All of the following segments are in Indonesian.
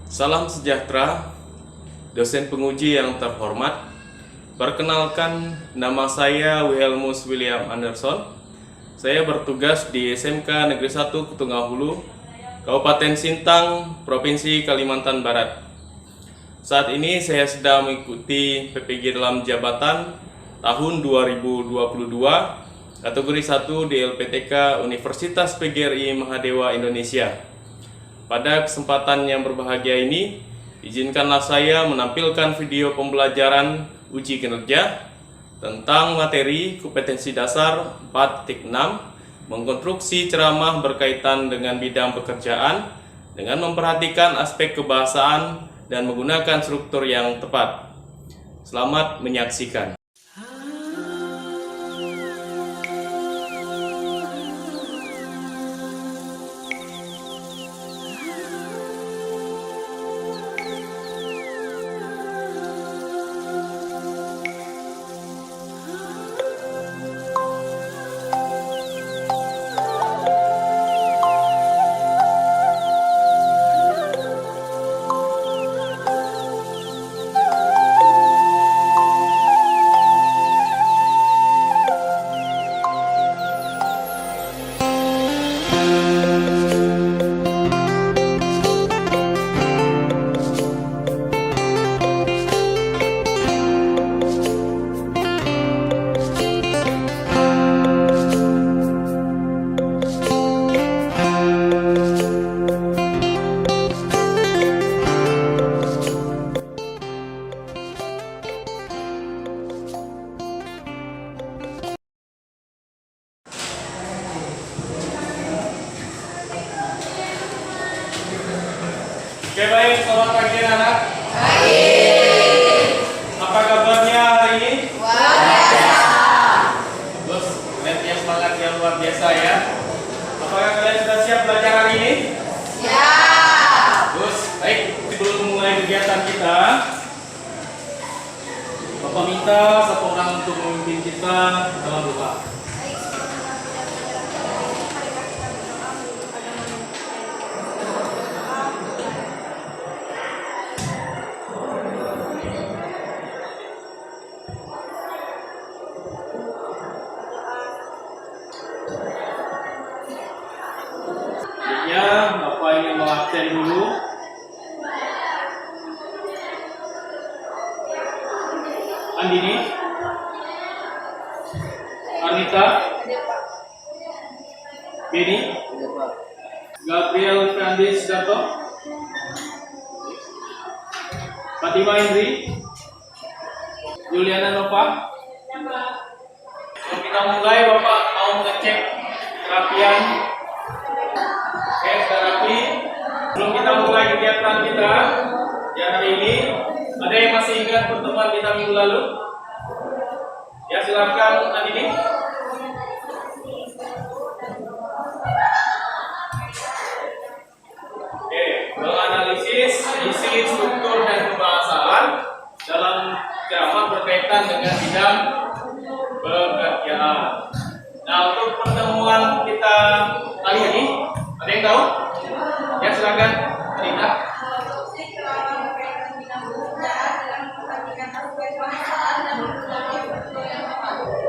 Salam sejahtera, dosen penguji yang terhormat. Perkenalkan, nama saya Wilhelmus William Anderson. Saya bertugas di SMK Negeri 1 Kutunggahulu, Kabupaten Sintang, Provinsi Kalimantan Barat. Saat ini saya sedang mengikuti PPG dalam jabatan tahun 2022, kategori 1 di LPTK Universitas PGRI Mahadewa Indonesia. Pada kesempatan yang berbahagia ini, izinkanlah saya menampilkan video pembelajaran uji kinerja tentang materi kompetensi dasar 4.6, mengkonstruksi ceramah berkaitan dengan bidang pekerjaan dengan memperhatikan aspek kebahasaan dan menggunakan struktur yang tepat. Selamat menyaksikan. Oke, baik, selamat pagi anak. Pagi. Apa kabarnya hari ini? Luar biasa. Terus, lihat yang semangat yang luar biasa ya. Apakah kalian sudah siap belajar hari ini? Siap. Terus, baik, sebelum mulai kegiatan kita, Bapak minta satu orang untuk memimpin kita dalam doa. Bapak ingin mengabsen dulu. Andini, Anita, Beni, Gabriel Fernandez Dato, Fatima Indri, Juliana Nova. Kalau kita mulai, Bapak mau ngecek kerapian. Oke, sudah rapi. Sebelum kita mulai kegiatan kita ya hari ini, ada yang masih ingat pertemuan kita minggu lalu? Ya, silakan Andini. Oke, menganalisis isi, struktur dan kebahasaan dalam ceramah berkaitan dengan bidang pekerjaan. Nah, untuk pertemuan kita kali ini, ada yang tahu? Ya, silakan Anita.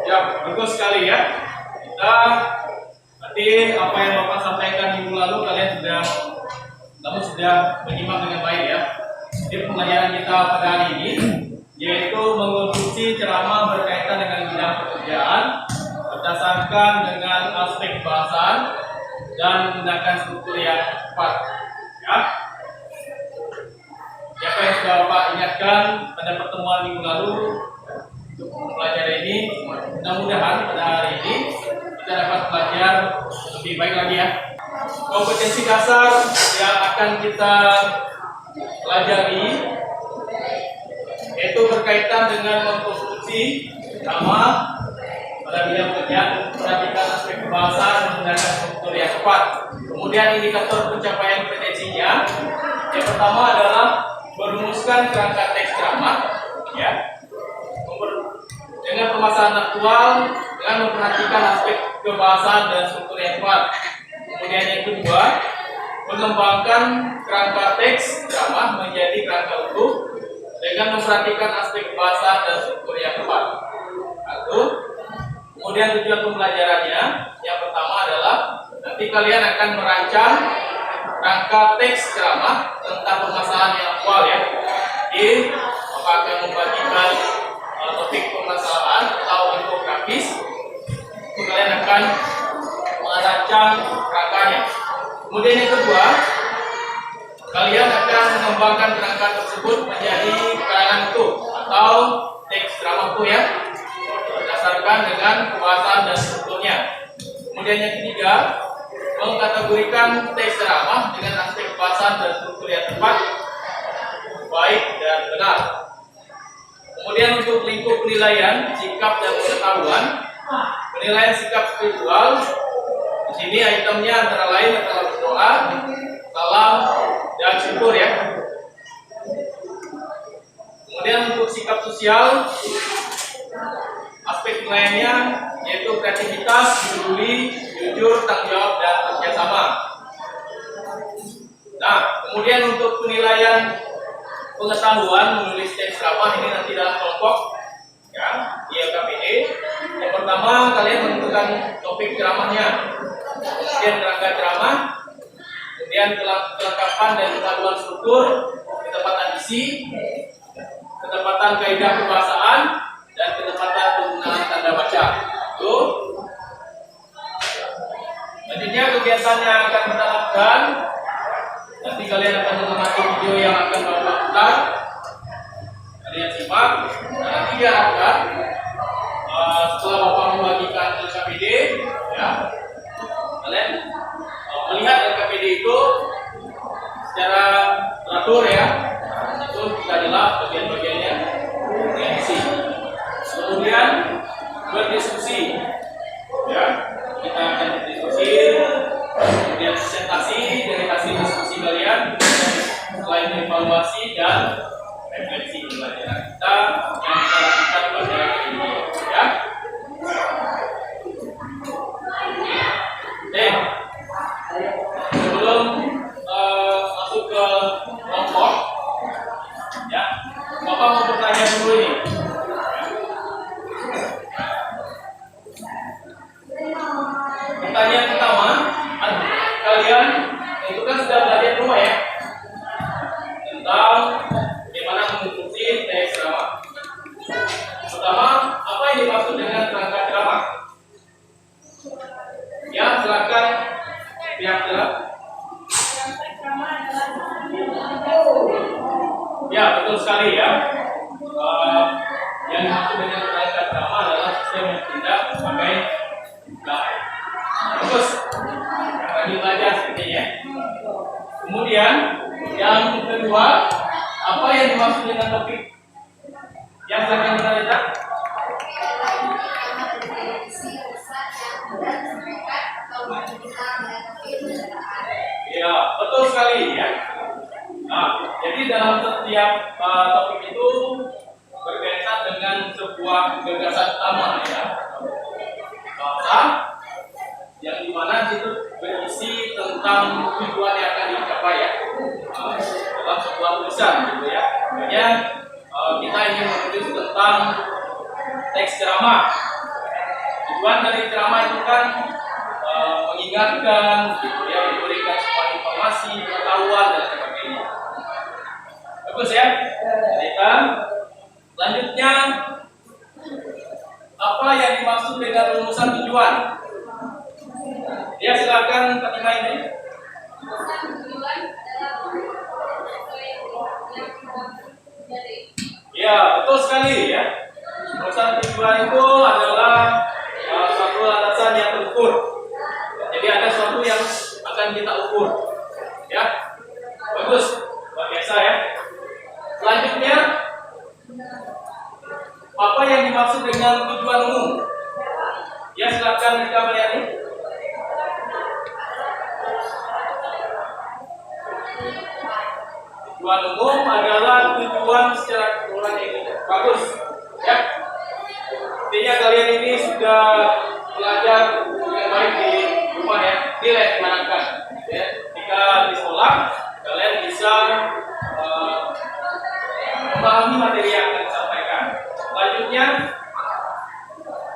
Ya, bagus sekali ya. Kita nanti apa yang Bapak sampaikan minggu lalu kalian sudah menyimak dengan baik ya. Jadi pembelajaran kita pada hari ini yaitu mengonstruksi ceramah berkaitan dengan bidang pekerjaan berdasarkan dengan aspek kebahasaan dan menggunakan struktur yang tepat. Ya. Siapa yang sudah Bapak ingatkan pada pertemuan minggu lalu untuk mempelajari ini, mudah-mudahan pada hari ini kita dapat belajar lebih baik lagi ya. Kompetensi dasar yang akan kita pelajari yaitu berkaitan dengan mengkonstruksi nama pada bidang pekerjaan, memperhatikan aspek kebahasaan dan menggunakan struktur yang tepat. Kemudian indikator pencapaian kompetensinya, yang pertama adalah merumuskan kerangka teks ceramah, ya, dengan permasalahan aktual, dengan memperhatikan aspek kebahasaan dan struktur yang tepat. Kemudian yang kedua, mengembangkan kerangka teks ceramah dengan memperhatikan aspek bahasa dan struktur yang tepat. Satu. Kemudian tujuan pembelajarannya yang pertama adalah nanti kalian akan merancang rangka teks ceramah tentang permasalahan yang aktual ya. Jadi apakah membagikan topik permasalahan atau infografis, itu kalian akan merancang rangkanya. Kemudian yang kedua, kalian akan mengembangkan kerangka tersebut menjadi karangan utuh atau teks ceramah utuh ya, berdasarkan dengan pembahasan dan strukturnya. Kemudian yang ketiga, mengkategorikan teks ceramah dengan aspek pembahasan dan struktur yang tepat, baik dan benar. Kemudian untuk lingkup penilaian sikap dan pengetahuan, penilaian sikap spiritual, di sini itemnya antara lain adalah berdoa, salam, dan syukur ya. Kemudian untuk sikap sosial, aspek penilaiannya yaitu kreativitas, peduli, jujur, tanggung jawab, dan kerjasama. Nah, kemudian untuk penilaian pengetahuan menulis teks ceramah ini nanti dalam kelompok ya, di LKPD. Yang pertama kalian menentukan topik ceramahnya, kemudian kerangka ceramah, kemudian kelengkapan dan ketahuan struktur, ketepatan isi, ketepatan kaidah kebahasaan, dan ketepatan penggunaan tanda baca. Tuh. Selanjutnya kegiatan yang akan kita lakukan, nanti kalian akan mengamati video yang akan Bapak putar. Kalian simak. Dan nanti diharapkan setelah Bapak membagikan LKPD, ya, kalian melihat LKPD itu secara teratur ya. Itu kita jelas bagian-bagiannya dengan isi. Kemudian berdiskusi, ya, kita akan berdiskusi, kemudian presentasi dari hasil diskusi kalian, selain evaluasi dan refleksi pembelajaran kita yang kita lakukan pada hari ini, ya. Sebelum masuk ke kelompok, ya, Bapak mau bertanya dulu ini. Pertanyaan pertama, kalian itu kan sudah belajar rumah ya tentang bagaimana mengikuti teks ceramah. Pertama, apa yang dimaksud dengan kerangka ceramah? Ya, silakan pihak ceramah. Ya, betul sekali ya. Yang dimaksud dengan kerangka ceramah adalah sistem yang tidak memakai guide. Terus, yang tadi belajar sepertinya. Kemudian, yang kedua, apa yang dimaksud dengan topik? Yang akan kita lihat. Ya, betul sekali ya. Nah, jadi dalam setiap topik itu berkaitan dengan sebuah gagasan utama ya. Bahasa yang dimana itu berisi tentang tujuan yang akan dicapai ya, dalam sebuah tulisan gitu ya. Makanya kita ingin menulis tentang teks ceramah. Tujuan dari ceramah itu kan mengingatkan gitu ya, memberikan sebuah informasi, pengetahuan dan sebagainya. Bagus ya. Kita selanjutnya, apa yang dimaksud dengan rumusan tujuan? Ya, silakan Pak Tima ini. Ya, betul sekali ya. Rumusan tujuan itu adalah suatu landasan yang terukur. Jadi ada sesuatu yang akan kita ukur. Ya, bagus, luar biasa ya. Selanjutnya, apa yang dimaksud dengan tujuan umum? Ya, silakan kita melihat ini. Tujuan umum adalah tujuan secara keseluruhan ini. Bagus, ya. Intinya kalian ini sudah belajar dengan baik di rumah ya, nilai dimanapkan. Ya. Jika di sekolah, kalian bisa memahami materi yang akan disampaikan. Selanjutnya,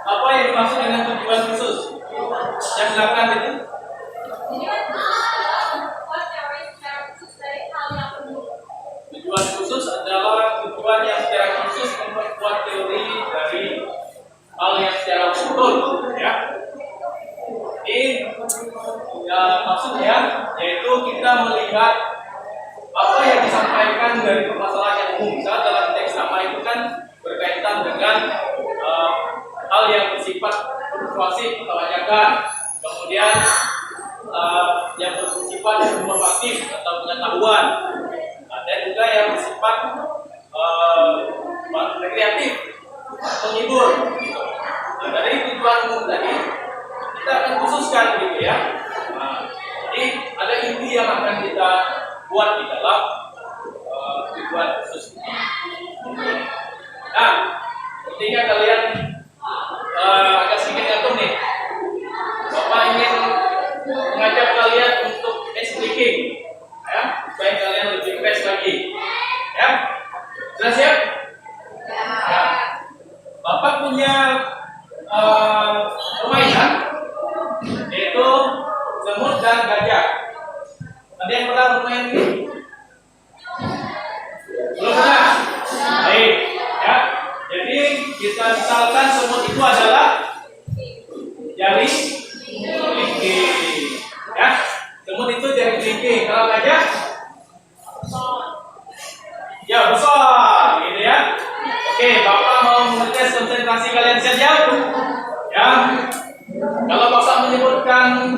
apa yang dimaksud dengan tujuan khusus? Yang silakan itu. Tujuan khusus adalah tujuan yang secara khusus memperkuat teori dari hal yang secara betul, ya. Ini ya, maksudnya yaitu kita melihat apa yang disampaikan dari permasalahan yang umum. Misalnya dalam teks nama itu kan berkaitan dengan hal yang bersifat persuasif atau ajakan, kemudian yang bersifat informatif atau pengetahuan, dan juga yang bersifat rekreatif, menghibur. Nah, dari tujuan umum tadi kita akan khususkan gitu ya. Jadi ada inti yang akan kita buat di dalam tujuan khusus. Nah, intinya kalian agak sedikit ngantuk nih. Bapak ingin mengajak kalian untuk speaking, ya, supaya kalian lebih fresh lagi, ya. Sudah siap? Ya. Bapak punya permainan, yaitu semut dan gajah. Ada yang pernah bermain ini? Belum pernah? Baik, ya. Jadi kita misalkan semut itu adalah jari kelingking, ya. Semut itu jari kelingking. Kalau gajah, ya besar, gitu ya. Oke, Bapak mau mengetes konsentrasi kalian siap? Ya. Kalau Bapak menyebutkan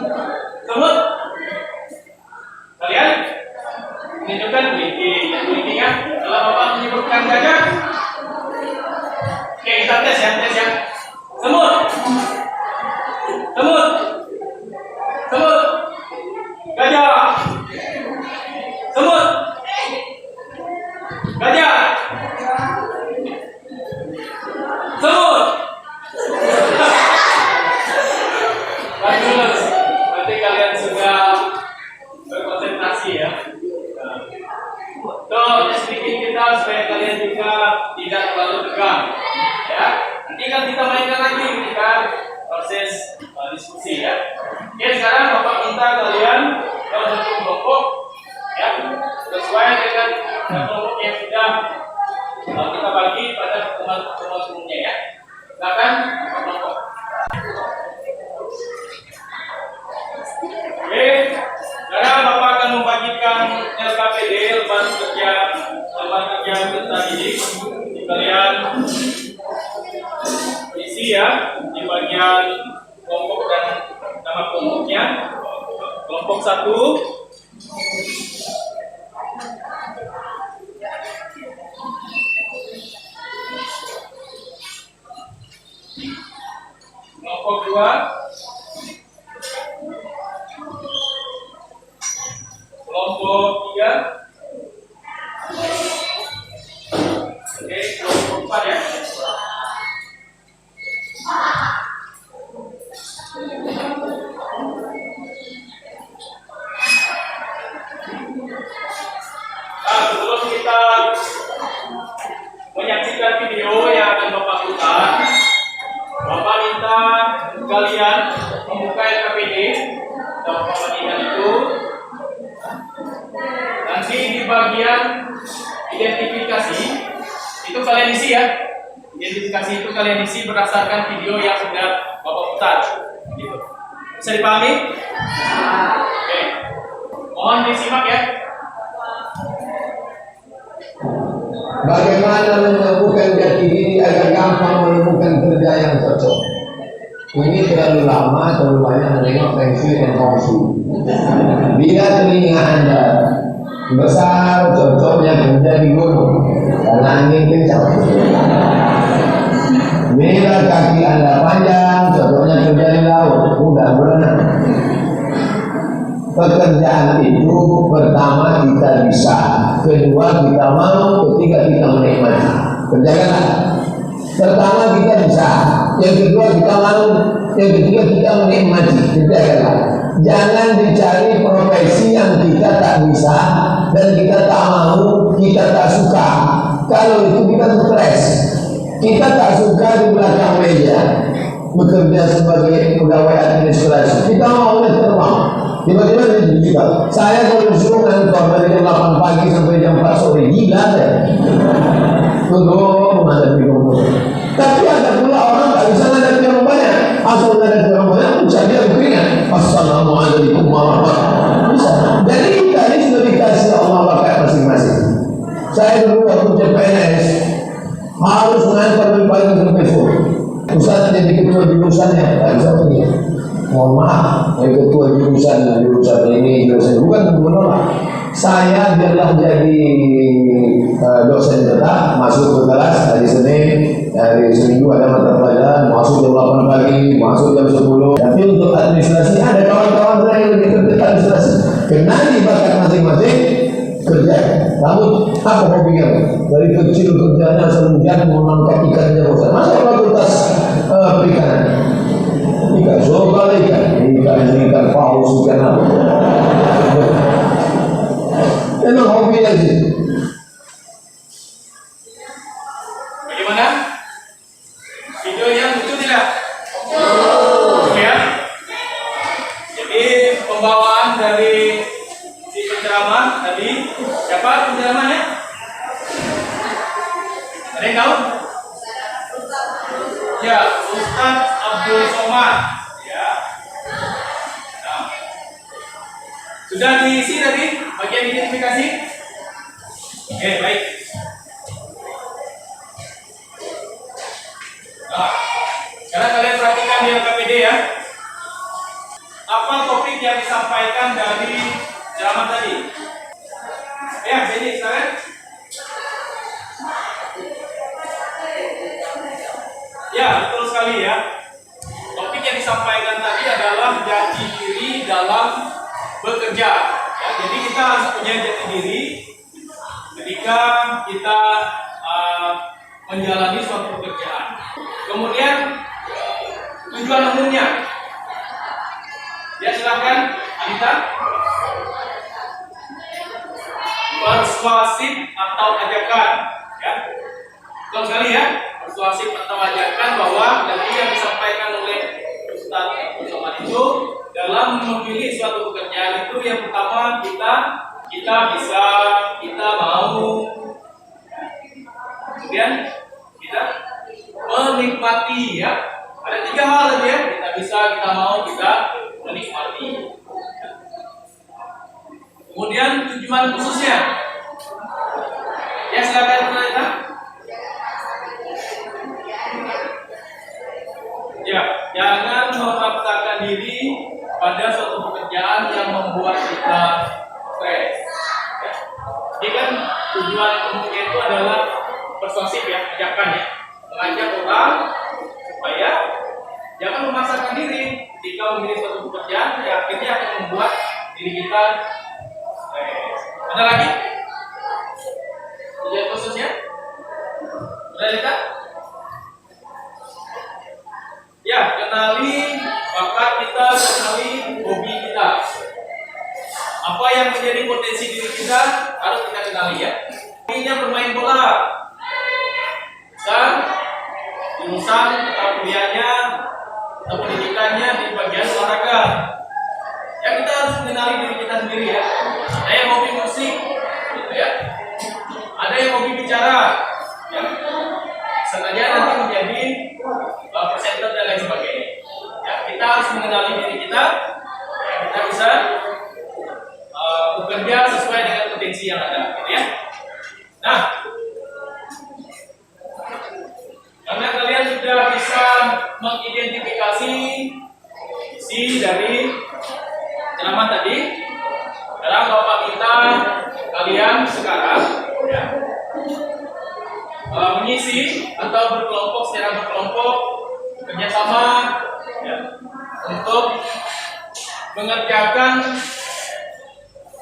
semut, kalian menunjukkan kelingking ya. Kalau Bapak menyebutkan gajah, oke, kita tes ya. Semut, gajah, semut, gajah, semut. Bagus, nanti kalian sudah berkonsentrasi ya. Sedikit kita supaya kalian juga tidak terlalu tegang, ya. Nanti kan kita mainkan lagi ketika proses diskusi ya. Oke, sekarang Bapak minta kalian dalam satu kelompok, ya, sesuai dengan kelompok yang sudah kita bagi pada pertemuan sebelumnya ya. Silakan kelompok. Oke, sekarang Bapak akan membagikan LKPD, lembaga kerja peserta didik. Kalian isi ya di bagian kelompok dan nama kelompoknya. Kelompok 1, kelompok 2, kelompok 3, oke, kelompok 4 ya. Nah, sebelum kita menyaksikan video yang akan Bapak putar, Bapak minta kalian membuka LKPD dan Bapak bagikan itu. Nanti di bagian identifikasi itu kalian isi ya. Identifikasi itu kalian isi berdasarkan video yang sudah Bapak putar. Gitu. Bisa dipahami? Oke. Mohon disimak ya. Bagaimana menemukan jati diri agar gampang menemukan kerja yang cocok? Ini terlalu lama, terlalu banyak menengok feng dan kongsi. Bila telinga Anda besar, cocoknya kerja di gunung karena angin kencang. Bila kaki Anda panjang, cocoknya kerja di laut, mudah berenang. Pekerjaan itu pertama kita bisa, kedua kita mau, ketiga kita menikmati. Kerjakanlah. Pertama kita bisa, yang kedua kita mau, yang ketiga kita menikmati. Kerjakanlah. Jangan dicari profesi yang kita tak bisa dan kita tak mau, kita tak suka. kalau itu kita stres, kita tak suka di belakang meja bekerja sebagai pegawai administrasi, kita maunya terbang. Tiba-tiba dia juga, saya kalau disuruh ngantor dari jam 8 pagi sampai jam 4 sore, gila deh. Tunggu, menghadapi komputer. Tapi ada pula orang tak bisa menghadapi orang banyak. Asal menghadapi orang banyak, ucap dia beringat. Assalamualaikum warahmatullahi wabarakatuh. Bisa. Jadi kita ini sudah dikasih Allah bakat masing-masing. Saya dulu waktu CPNS harus mengantar dari pagi sampai sore. Ustaz jadi ketua jurusannya, tak bisa pergi. Mohon maaf, dari ketua jurusan ini, jurusan bukan menolak. Saya biarlah jadi dosen tetap, masuk ke kelas hari Senin, hari Seminggu ada mata pelajaran, masuk jam 8 pagi, masuk jam 10. Tapi untuk administrasi ada kawan-kawan saya yang lebih kerja administrasi. Kenali bakat masing-masing, kerja. Kamu apa hobinya? Dari kecil kerjanya semenjak menangkap ikannya bosan. Masuk fakultas perikanan. Ikan sorbal, ikan paus, ikan apa? Memang hobi lagi. Bagaimana? Videonya lucu tidak? Lucu ya. Jadi pembawaan dari si penceramah tadi, siapa penceramahnya? Ada yang tahu? Ya, Ustaz Abdul Somad. Ya. Nah. Sudah diisi tadi bagian identifikasi? Oke, baik. Nah, sekarang kalian perhatikan di LKPD ya. Apa topik yang disampaikan dari ceramah tadi? Ya, jadi sekarang. Ya, betul sekali ya. Topik yang disampaikan tadi adalah jati diri dalam bekerja. Ya, jadi kita harus punya jati diri ketika kita menjalani suatu pekerjaan. Kemudian tujuan umumnya. Ya, silakan Anita. Persuasif atau ajakan. Ya, betul sekali ya. Persuasif atau ajakan bahwa tadi yang disampaikan oleh Ustaz Somad itu dalam memilih suatu pekerjaan itu yang pertama kita bisa, kita mau, kemudian kita menikmati ya. Ada 3 hal tadi ya, kita bisa, kita mau, kita menikmati. Kemudian tujuan khususnya. Ya, silakan Nana. Ya, jangan memaksakan diri pada suatu pekerjaan yang membuat kita stres. Ya. Jadi kan tujuan umumnya itu adalah persuasif ya, ajakan ya, mengajak orang supaya jangan memaksakan diri ketika memilih suatu pekerjaan yang akhirnya akan membuat diri kita stres. Ada lagi? Tujuan khususnya? Sudah lihat? Ya, kenali bakat kita, kenali hobi kita. Apa yang menjadi potensi diri kita harus kita kenali ya. Hobinya bermain bola. Dan jurusan atau kuliahnya atau pendidikannya di bagian olahraga. Ya, kita harus mengenali diri kita sendiri ya. Ada yang hobi musik, gitu ya. Ada yang hobi bicara. Ya. Sengaja nanti menjadi presenter dan lain sebagainya. Ya, kita harus mengenali diri kita. Ya, kita bisa bekerja sesuai dengan potensi yang ada, gitu ya. Nah, karena kalian sudah bisa mengidentifikasi isi dari ceramah tadi, dalam bapak kita kalian sekarang ya, mengisi atau berkelompok secara berkelompok kerjasama ya, untuk mengerjakan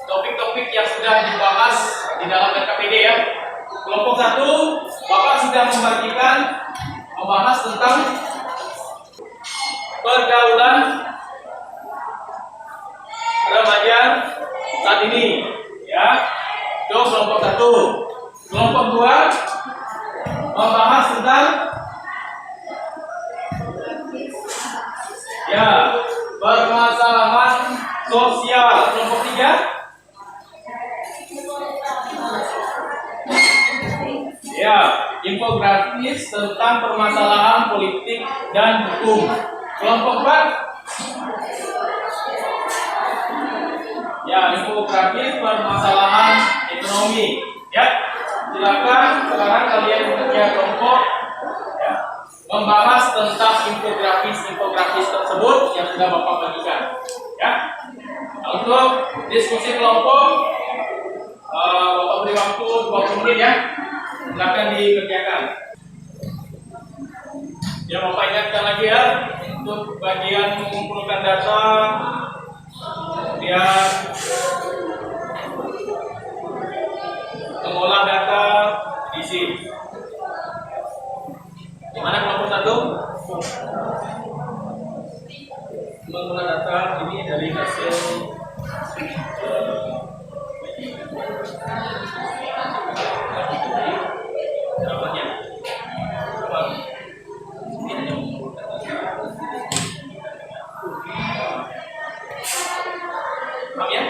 topik-topik yang sudah dibahas di dalam LKPD ya. Kelompok 1, Bapak sudah membahas tentang pergaulan remaja saat ini ya. Itu kelompok 1. Kelompok 2 membahas tentang ya permasalahan sosial. Kelompok 3 ya infografis tentang permasalahan politik dan hukum. Kelompok 4 ya infografis permasalahan ekonomi. Ya, silakan sekarang kalian bekerja kelompok ya, membahas tentang infografis tersebut yang sudah Bapak bagikan. Ya, untuk diskusi kelompok Bapak beri waktu 20 menit ya. Silakan dikerjakan. Ya, Bapak ingatkan lagi ya untuk bagian mengumpulkan data, kemudian mengolah data, diisi. Gimana kelompok 1? Mengolah data ini dari hasil namanya ya?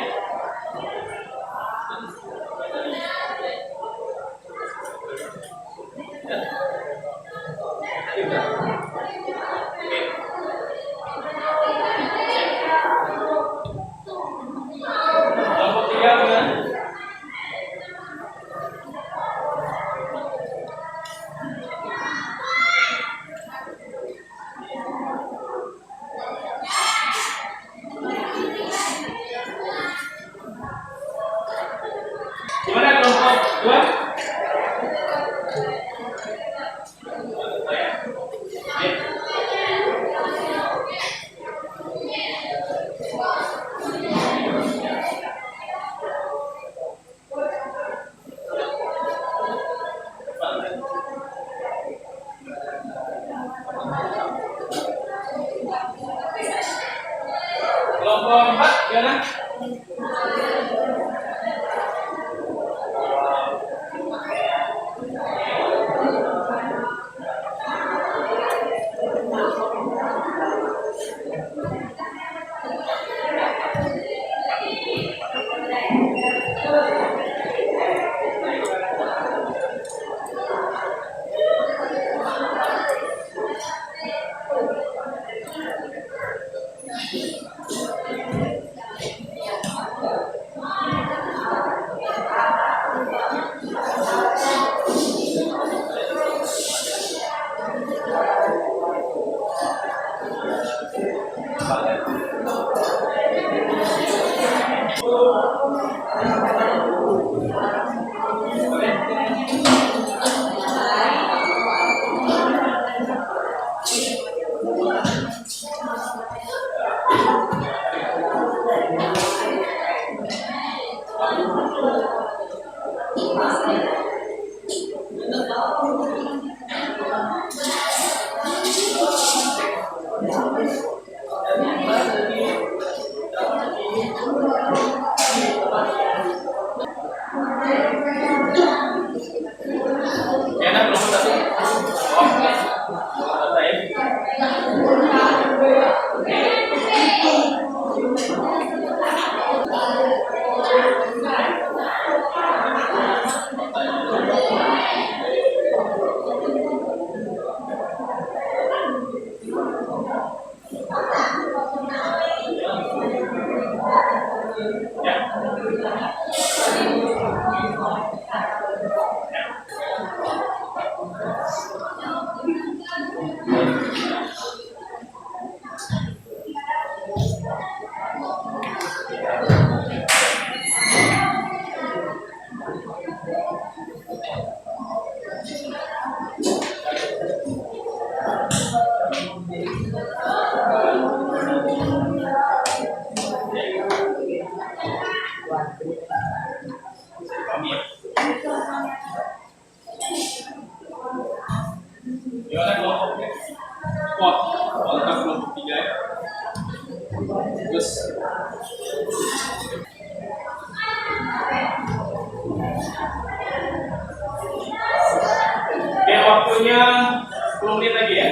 waktunya 10 menit lagi ya.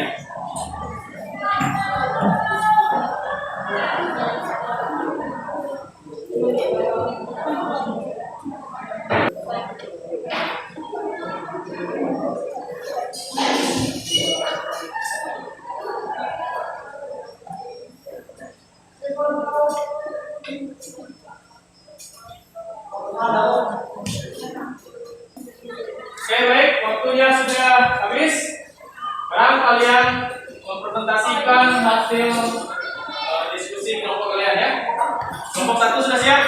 Oke, baik, waktunya sudah habis. Sekarang kalian mempresentasikan hasil diskusi kelompok kalian ya. Kelompok 1 sudah siap?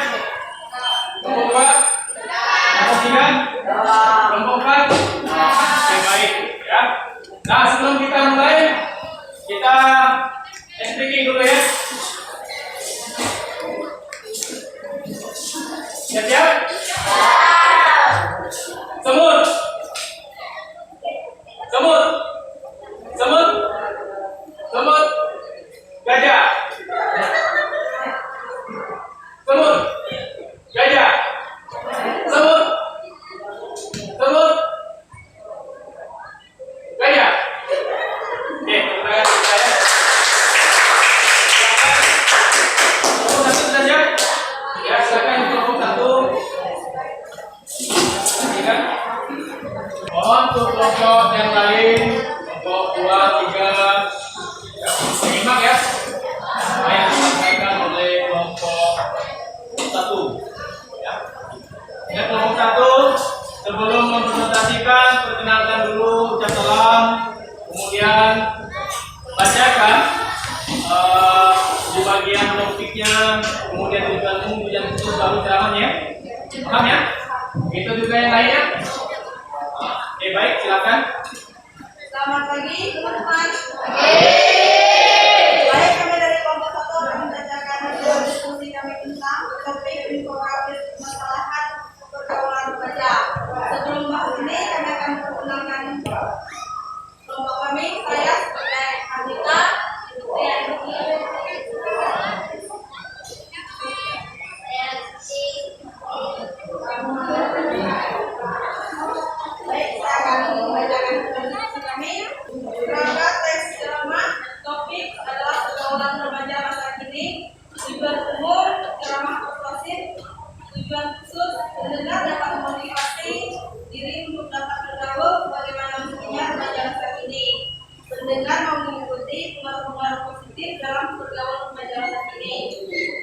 Kelompok 2? Kelompok 3? Kelompok 4? Oke, baik ya. Nah, sebelum kita mulai, kita speaking dulu ya. Siap-siap? Semut. Semut. Semut. Semut. Gajah. Semut. Gajah. Semut. Semut. Gajah. Oke, terima kasih saya. Kelompok 1 sudah siap? Ya, silakan kelompok 1. Mohon untuk kelompok yang lain, kelompok 2, 3, simak ya apa yang disampaikan oleh kelompok 1 ya. Ya, kelompok 1 sebelum mempresentasikan, perkenalkan dulu, ucap salam, kemudian bacakan di bagian topiknya, kemudian juga ujian khusus baru ceramahnya. Paham ya? Itu juga yang lainnya. Oke, baik, silakan. Selamat pagi, teman-teman. Baik, kami dari kelompok 1 akan membacakan hasil diskusi kami tentang topik infografis permasalahan pergaulan remaja. Sebelum bahas ini, kami akan memperkenalkan kelompok kami. Saya sebagai Anita. Baik, saya akan membacakan diskusi kami. Berangkat teks ceramah, topik adalah pergaulan remaja masa kini. Tujuan umum ceramah persuasif. Tujuan khusus pendengar dapat memotivasi diri untuk dapat bergaul bagaimana mestinya remaja masa kini. Pendengar mau mengikuti pengaruh-pengaruh positif dalam pergaulan remaja masa kini.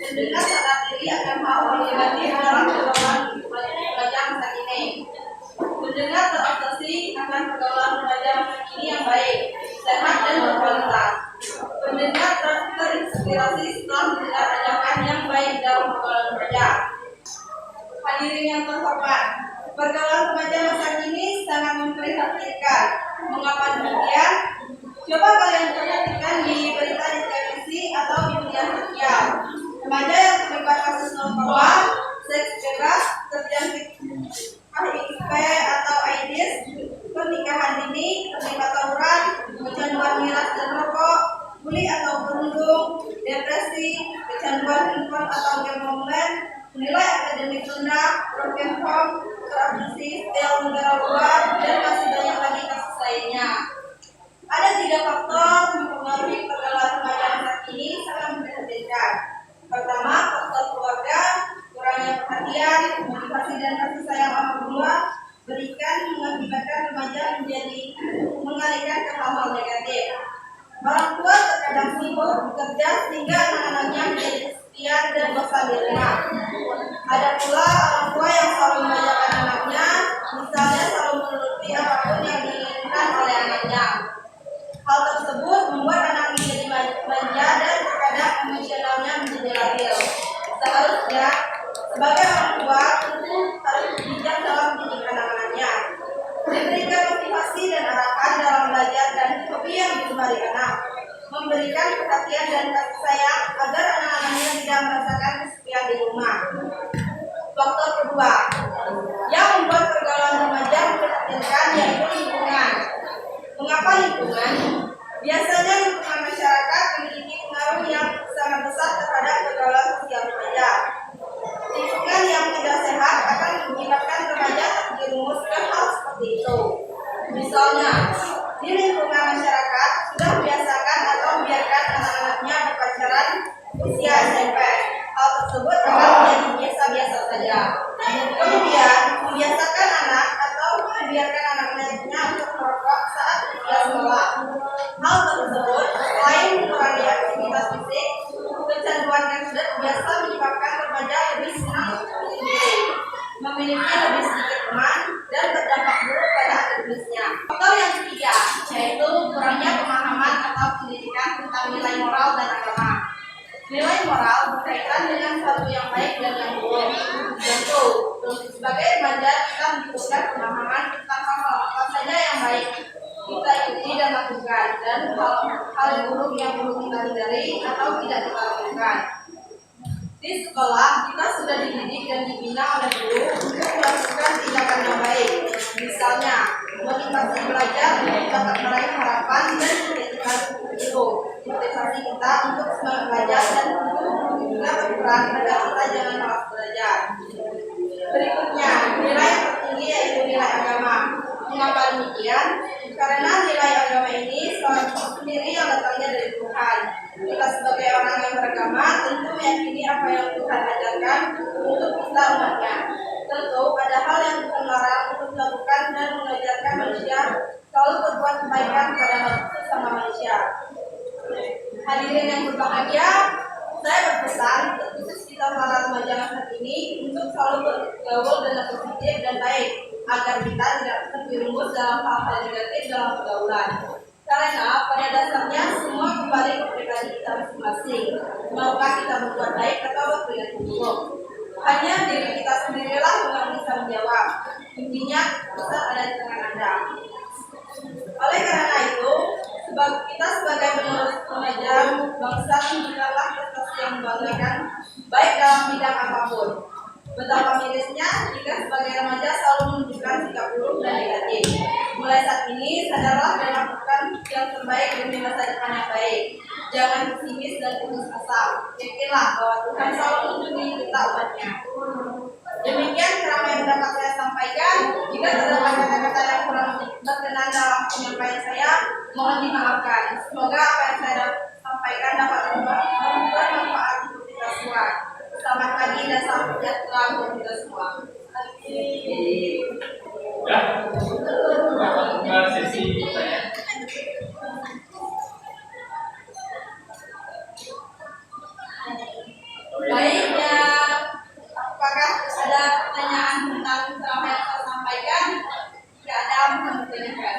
Pendengar sadar diri akan hal negatif dalam pergaulan remaja masa kini. Pendengar terobsesi akan pergaulan remaja masa kini yang baik, sehat dan berkualitas. Pendengar terinspirasi setelah mendengar ajakan yang baik dalam pergaulan remaja. Hadirin yang terhormat, pergaulan remaja masa kini sangat memprihatinkan. Mengapa demikian? Coba kalian perhatikan di berita di televisi atau di media sosial. Remaja yang terlibat kasus narkoba, seks bebas, terjangkit HIV atau AIDS, pernikahan dini, terlibat tawuran, kecanduan miras dan rokok, bully atau perundung, depresi, kecanduan handphone atau game online, nilai akademik rendah, broken home, terabduksi, setel negara luar, dan masih banyak lagi kasus lainnya. Ada 3 faktor mempengaruhi pergaulan remaja masa kini sangat memprihatinkan. Pertama, faktor keluarga, kurangnya perhatian, motivasi dan kasih sayang orang tua, berikan mengakibatkan remaja menjadi mengalihkan ke hal-hal negatif. Orang tua terkadang sibuk bekerja sehingga anak-anaknya menjadi kesepian dan bosan di rumah. Ada pula orang tua yang selalu mengajarkan anaknya, misalnya selalu menuruti apapun yang diinginkan oleh anaknya. Hal tersebut membuat anak menjadi manja dan terkadang emosionalnya menjadi labil. Seharusnya sebagai orang tua tentu harus bijak dalam mendidik anak-anaknya, memberikan motivasi dan arahan dalam belajar dan hobi yang digemari anak, memberikan perhatian dan kasih sayang agar anak-anaknya tidak merasakan kesepian di rumah. Faktor kedua yang membuat pergaulan remaja memprihatinkan yaitu lingkungan. Mengapa lingkungan? Biasanya lingkungan masyarakat memiliki pengaruh yang sangat besar terhadap pergaulan sosial remaja. Lingkungan yang tidak sehat akan mengakibatkan remaja terjerumus ke hal seperti itu. Misalnya, di lingkungan masyarakat sudah membiasakan atau membiarkan anak-anaknya berpacaran usia SMP. Hal tersebut akan menjadi biasa-biasa saja. Kemudian, membiasakan anak atau membiarkan anak-anaknya untuk merokok saat usia sekolah. Hal tersebut selain mengurangi aktivitas fisik, kecanduan yang sudah biasa menyebabkan remaja lebih senang sendiri, memiliki lebih sedikit teman, dan berdampak buruk pada akademisnya. Faktor yang ketiga, yaitu kurangnya pemahaman atau pendidikan tentang nilai moral dan agama. Nilai moral berkaitan dengan sesuatu yang baik dan yang buruk. Tentu, sebagai remaja kita membutuhkan pemahaman tentang hal apa saja yang baik kita ikuti dan lakukan, dan hal buruk yang perlu kita hindari atau tidak kita lakukan. Di sekolah, kita sudah dididik dan dibina oleh guru untuk melakukan tindakan yang baik. Misalnya, motivasi belajar untuk dapat meraih harapan dan cita-cita itu. Motivasi kita untuk semangat belajar dan untuk juga berperan agar kita jangan malas belajar. Berikutnya, nilai yang tertinggi yaitu nilai agama. Mengapa demikian? Karena nilai agama ini sendiri yang datangnya dari Tuhan. Kita sebagai orang yang beragama tentu meyakini apa yang Tuhan ajarkan untuk kita umatnya. Tentu ada hal yang Tuhan larang untuk dilakukan dan mengajarkan manusia selalu berbuat kebaikan kepada sesama manusia. Hadirin yang berbahagia, saya berpesan khusus kita para remaja saat ini untuk selalu bergaul dengan positif dan baik agar kita tidak terjerumus dalam hal-hal negatif dalam pergaulan. Karena pada dasarnya semua kembali ke pribadi kita masing-masing. Maukah kita berbuat baik atau berperilaku buruk? Hanya diri kita sendirilah yang bisa menjawab. Intinya pusat ada di tangan Anda. Oleh karena itu, kita sebagai penerus remaja bangsa menunjukkanlah prestasi yang membanggakan baik dalam bidang apapun. Betapa mirisnya jika sebagai remaja selalu menunjukkan sikap buruk dan negatif. Mulai saat ini, sadarlah dan lakukan yang terbaik demi masa depan yang baik. Jangan pesimis dan putus asa. Yakinlah bahwa Tuhan selalu melindungi kita umatnya. Demikian ceramah yang dapat saya sampaikan. Jika terdapat kata-kata yang kurang berkenan dalam penyampaian saya, mohon dimaafkan. Semoga apa yang saya sampaikan dapat bermanfaat untuk kita semua. Selamat pagi dan salam sejahtera untuk kita semua. Ya, ke sesi saya. Baik ya, apakah ada pertanyaan tentang ceramah yang saya sampaikan? Jika ada, mohon ditanyakan.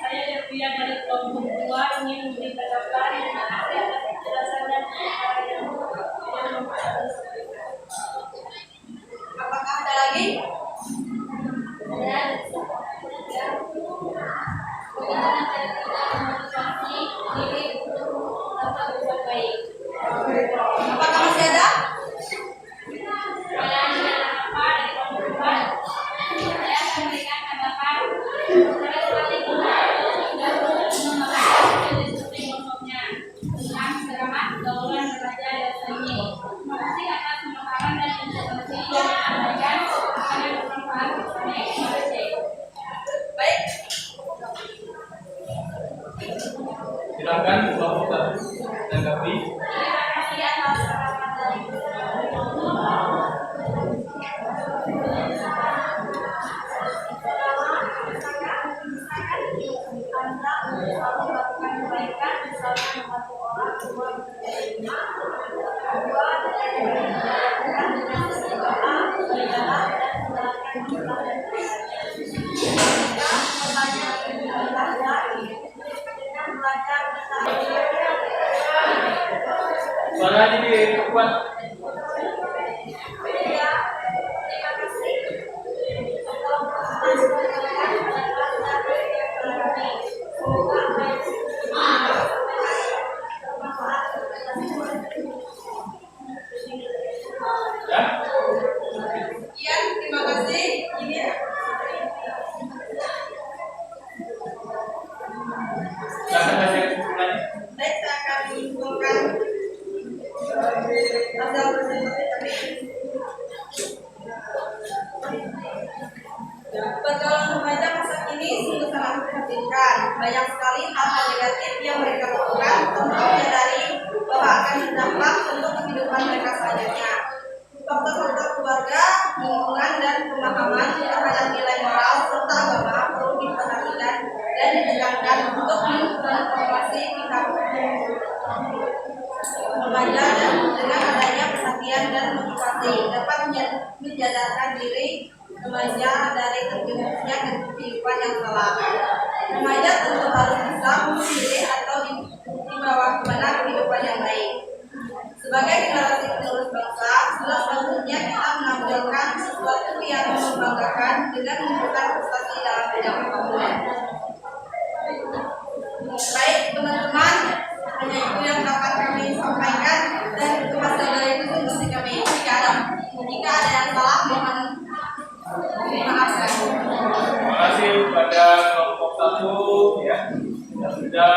Saya Devia dari kelompok 2 ingin memberi tanggapan atas penjelasannya. Apakah ada lagi? Bagaimana cara kita memotivasi diri untuk dapat berbuat baik? Apakah masih ada? Saya apa dari kelompok 2. Saya akan memberikan tanggapan. Saya sekali dan mengatakan disiplin kelompoknya tentang ceramah pergaulan remaja dan ini. Terima kasih atas pemaparan dan informasi yang disampaikan. Sangat bermanfaat bersama. Terima kasih. Baik. Silakan kelompok satu tanggapi. Terima kasih atas pemaparan dari selalu melakukan kebaikan, misalnya membantu orang tua bekerja, kedua dengan sisi doa, berjalan dan menjalankan ibadah dan ketiga pertanyaan dengan belajar Suara jadi kuat. Terima kasih. Ya. Sekian, terima kasih. Ini Silakan baca kesimpulannya. baik, saya akan menyimpulkan hasil presentasi kami. Pergaulan remaja diizinkan. Banyak sekali hal-hal negatif yang mereka lakukan tanpa menyadari bahwa akan berdampak untuk kehidupan mereka selanjutnya. Faktor-faktor keluarga, lingkungan, dan pemahaman terhadap nilai moral serta agama perlu diperhatikan dan ditekankan untuk mentransformasi pihak remaja, dan dengan adanya perhatian dan motivasi dapat menjadarkan diri remaja dari terjerumusnya ke kehidupan yang salah. Remaja tentu harus bisa memilih atau dibawa kemana kehidupan yang baik. Sebagai generasi penerus bangsa, sudah selanjutnya kita menampilkan sesuatu yang membanggakan dengan memberikan prestasi dalam bidang apapun. Baik teman-teman, hanya itu yang dapat kami sampaikan, dan itu hasil dari diskusi kami. Jika ada yang salah, mohon dimaafkan. Terima kasih kepada kelompok 1 ya, yang sudah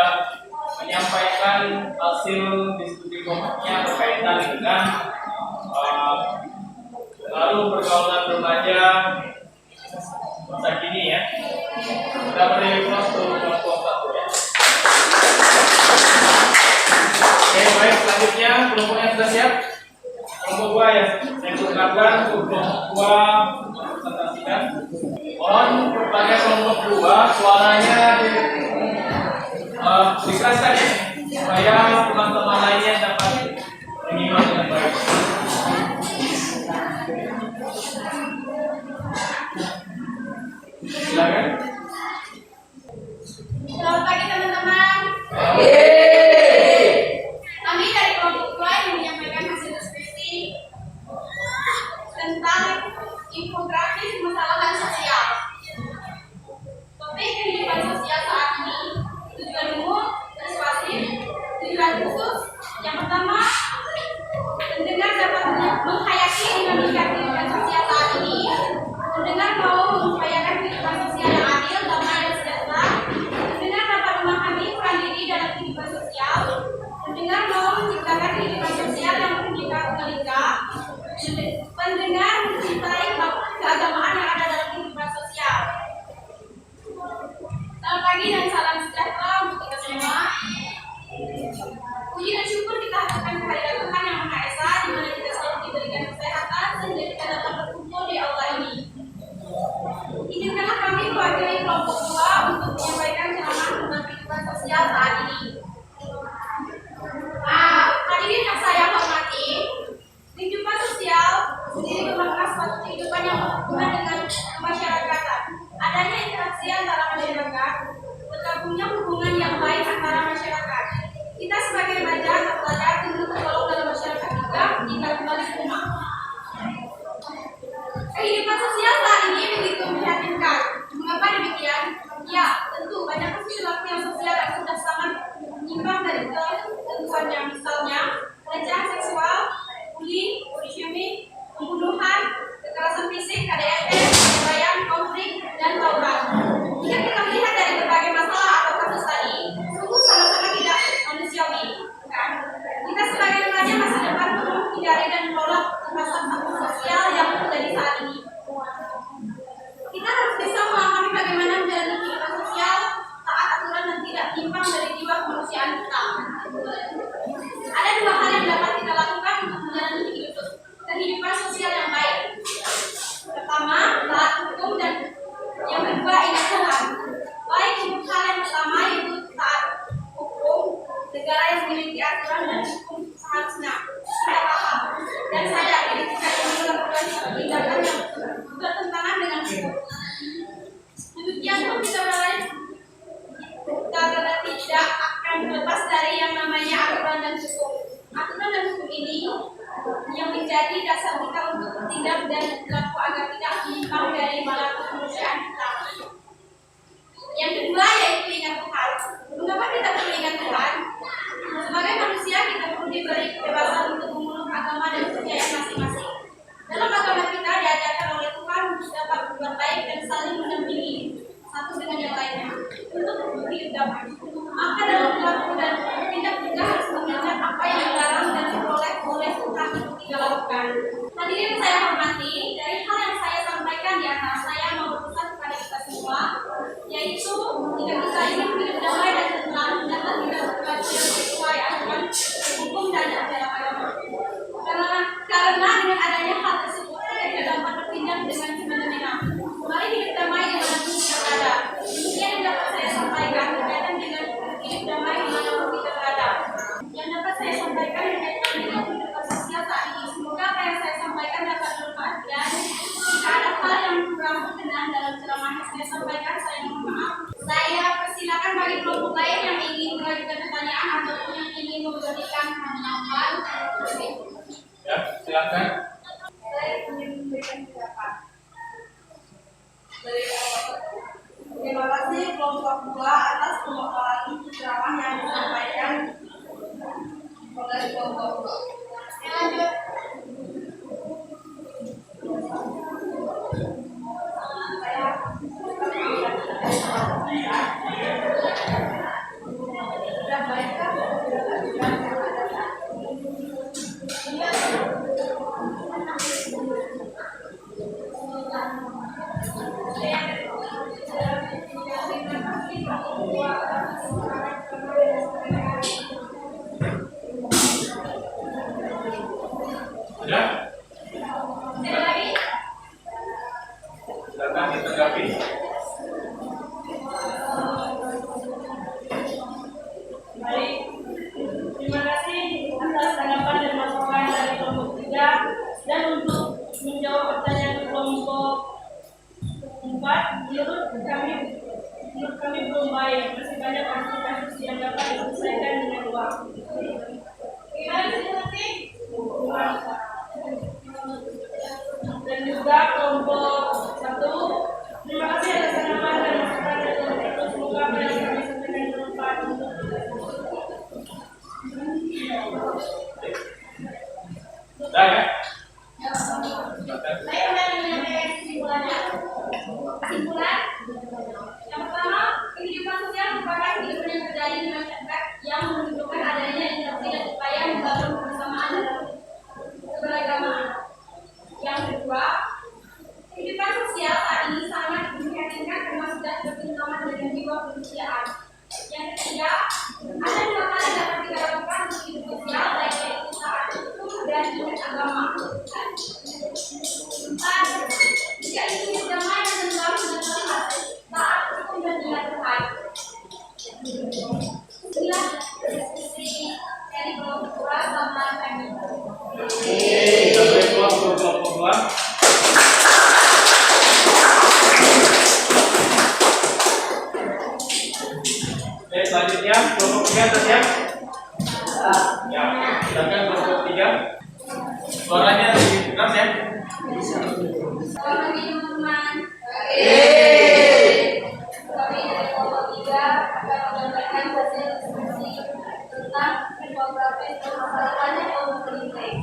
menyampaikan hasil diskusi kelompoknya berkaitan dengan pengaruh pergaulan remaja masa kini ya. Kita beri waktu kelompok 1 ya. Oke, baik, selanjutnya kelompoknya sudah siap. Kelompok 2 ya, saya persilakan untuk kelompok 2 presentasikan. Mohon kepada kelompok 2 suaranya dikeraskan ya, supaya teman-teman lainnya dapat menyimak dengan baik. Silakan. Selamat pagi teman-teman. Kami dari kelompok 2 yang menyampaikan hasil diskusi tentang infografis permasalahan sosial. Topik kehidupan sosial saat ini, tujuan umum, persuasif, tujuan khusus. Yang pertama, pendengar dapat menghayati dinamika kehidupan sosial saat ini. Pendengar mau mengupayakan kehidupan sosial yang adil, damai, dan sejahtera. Pendengar dapat memahami peran diri dalam kehidupan sosial. Pendengar mau menciptakan kehidupan sosial yang menggelika. Pendengar mencintai keagamaan yang ada dalam kehidupan sosial. Selamat pagi dan salam sejahtera untuk kita semua. Puji dan syukur kita haturkan kehadiran Tuhan Yang Maha Esa, di mana kita selalu diberikan kesehatan sehingga kita dapat berkumpul di aula ini. Izinkanlah kami mewakili kelompok 2 untuk menyampaikan ceramah tentang kehidupan sosial saat ini. Hadirin yang saya hormati, kehidupan sosial sendiri merupakan suatu kehidupan yang berhubungan dengan kemasyarakatan. Adanya interaksi antara masyarakat, bergabungnya hubungan yang baik antara masyarakat. Kita sebagai remaja atau pelajar tentu tergolong dalam masyarakat juga jika kembali ke rumah. Kehidupan sosial saat ini begitu memprihatinkan. Mengapa demikian? Ya, tentu banyak perilaku yang sosial yang sudah sangat menyimpang dari ketentuannya, misalnya pelecehan seksual, bullying, body shaming, pembunuhan, kekerasan fisik, KDRT, perceraian, konflik, dan tawuran. Jika kita melihat dari berbagai masalah atau kasus tadi, sungguh sangat-sangat tidak manusiawi. Kita sebagai remaja masa depan perlu menghindari dan menolak kekerasan sosial yang terjadi saat ini. Kita harus bisa memahami bagaimana menjalani kehidupan sosial taat aturan dan tidak menyimpang dari jiwa kemanusiaan kita. Ada 2 hal yang dapat kita lakukan untuk menjalani kehidupan sosial yang baik. Pertama, taat hukum, dan yang kedua, ingat Tuhan. Baik untuk hal yang pertama yaitu taat hukum, negara yang memiliki aturan dan hukum seharusnya kita paham dan sadar ketika ini melakukan tindakan yang bertentangan dengan hukum. Demikian pun kita berarti tidak akan lepas dari yang namanya aturan dan hukum. Aturan dan hukum ini yang menjadi dasar kita untuk bertindak dan berlaku agar tidak menyimpang dari malah kemanusiaan kita. Yang kedua yaitu ingat Tuhan. Mengapa kita perlu ingat Tuhan? Sebagai manusia kita perlu diberi kebebasan untuk memeluk agama dan kepercayaan masing-masing. Dalam agama kita diajarkan oleh Tuhan untuk dapat berbuat baik dan saling mendampingi satu dengan yang lainnya untuk hidup damai. Maka dalam perilaku dan tindak juga harus mengingat apa yang dilarang dan diperoleh oleh Tuhan untuk kita lakukan. Hadirin saya hormati, dari hal yang saya sampaikan di atas, saya mau berpesan kepada kita semua, yaitu jika kita bagi kelompok lain yang ingin mengajukan pertanyaan ataupun yang ingin memberikan tanggapan? Ya, silakan. Saya ingin memberikan pendapat. Terima kasih kelompok 2 atas pemaparan ceramah yang disampaikan oleh kelompok 2. Lanjut. Sudah baikkah yang ada saat Sudah? Ada lagi? Silakan ditanggapi. Baik, terima kasih atas tanggapan dan masukan dari kelompok 3. Dan untuk menjawab pertanyaan kelompok 4, menurut kami belum baik. Masih banyak kasus-kasus yang dapat diselesaikan dengan uang. Gimana sih? Dan juga kelompok 1, terima kasih atas tanggapan dan masukan dari kelompok 1. Semoga apa yang kami sampaikan bermanfaat untuk kita. Sudah ya? Saya sudah menyampaikan kesimpulannya. Kesimpulan yang pertama, kehidupan sosial merupakan kehidupan yang terjadi di masyarakat yang menunjukkan adanya interaksi dan upaya membangun kebersamaan dalam keberagamaan. Yang kedua, kehidupan sosial saat ini sangat memprihatinkan karena sudah bertentangan dengan jiwa kemanusiaan. Yang ketiga, ada 2 hal yang dapat kita lakukan untuk hidup sosial, baik yaitu taat hukum dan ingat agama. 4. Jika ingin hidup damai dan tentram dengan Tuhan, taat hukum dan ingat Tuhan. 9. Diskusi dari kelompok 2 sama kami. Sampai kelompok 2. Oke, selanjutnya kelompok 3 sudah siap? Ya, silakan kelompok 3. Suaranya lebih keras ya. Selamat pagi teman-teman. Kami dari kelompok 3 akan menyampaikan hasil diskusi tentang infografis permasalahan ekonomi politik.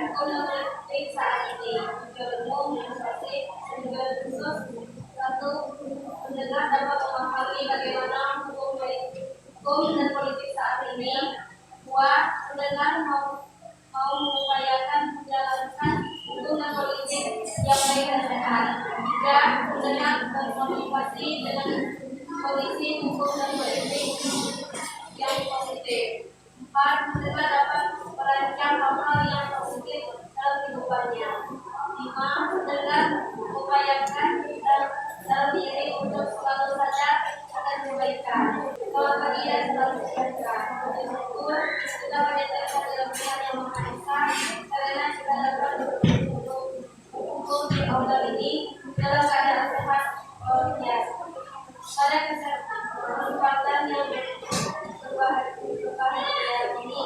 Ekonomi politik saat ini, tujuan umum, investasi, tujuan khusus. 1. Pendengar dapat memahami bagaimana hukum dan politik saat ini. 2. Pendengar mau mengupayakan menjalankan hukum dan politik yang baik dan sehat. 3. Pendengar berkomunikasi dengan polisi hukum dan politik yang positif. 4. Pendengar dapat merancang hal-hal yang positif dalam kehidupannya. 5. Pendengar mengupayakan dalam diri untuk selalu sadar akan kebaikan. Selamat pagi dan selalu sejahtera. Bersyukur kita menyatakan dalam Tuhan yang Maha Esa karena kita dapat berkumpul di aula ini dalam keadaan sehat walafiat. Pada kesempatan yang berbahagia ini,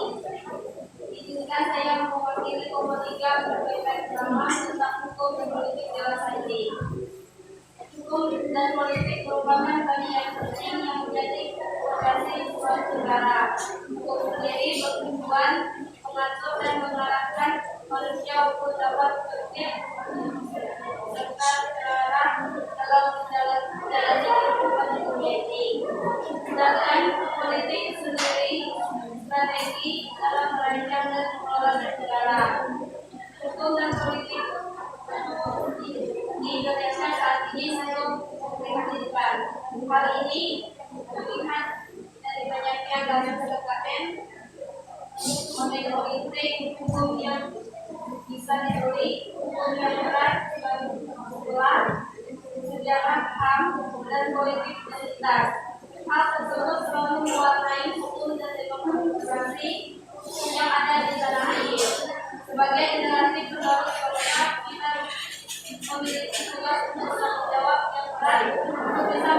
izinkan saya mewakili kelompok 3 berbagi ceramah tentang hukum dan politik dewasa ini. Hukum dan politik merupakan bagian penting yang menjadi fondasi suatu negara. Hukum sendiri bertujuan mengatur dan mengarahkan manusia untuk dapat tertib serta terarah dalam menjalani kehidupan dunia ini. Sedangkan politik sendiri strategi dalam merancang dan mengelola negara. Hukum dan politik di Indonesia saat ini selalu memprihatinkan. Hal ini terlihat dari banyaknya kasus KKN, mengenai politik, hukum yang bisa dibeli, hukum yang berat, sekolah, sejarah HAM, dan politik identitas. Hal tersebut selalu mewarnai hukum dan demokrasi yang ada di tanah air. Sebagai generasi penerus bangsa, kita memiliki tugas untuk bertanggung jawab yang berat untuk bisa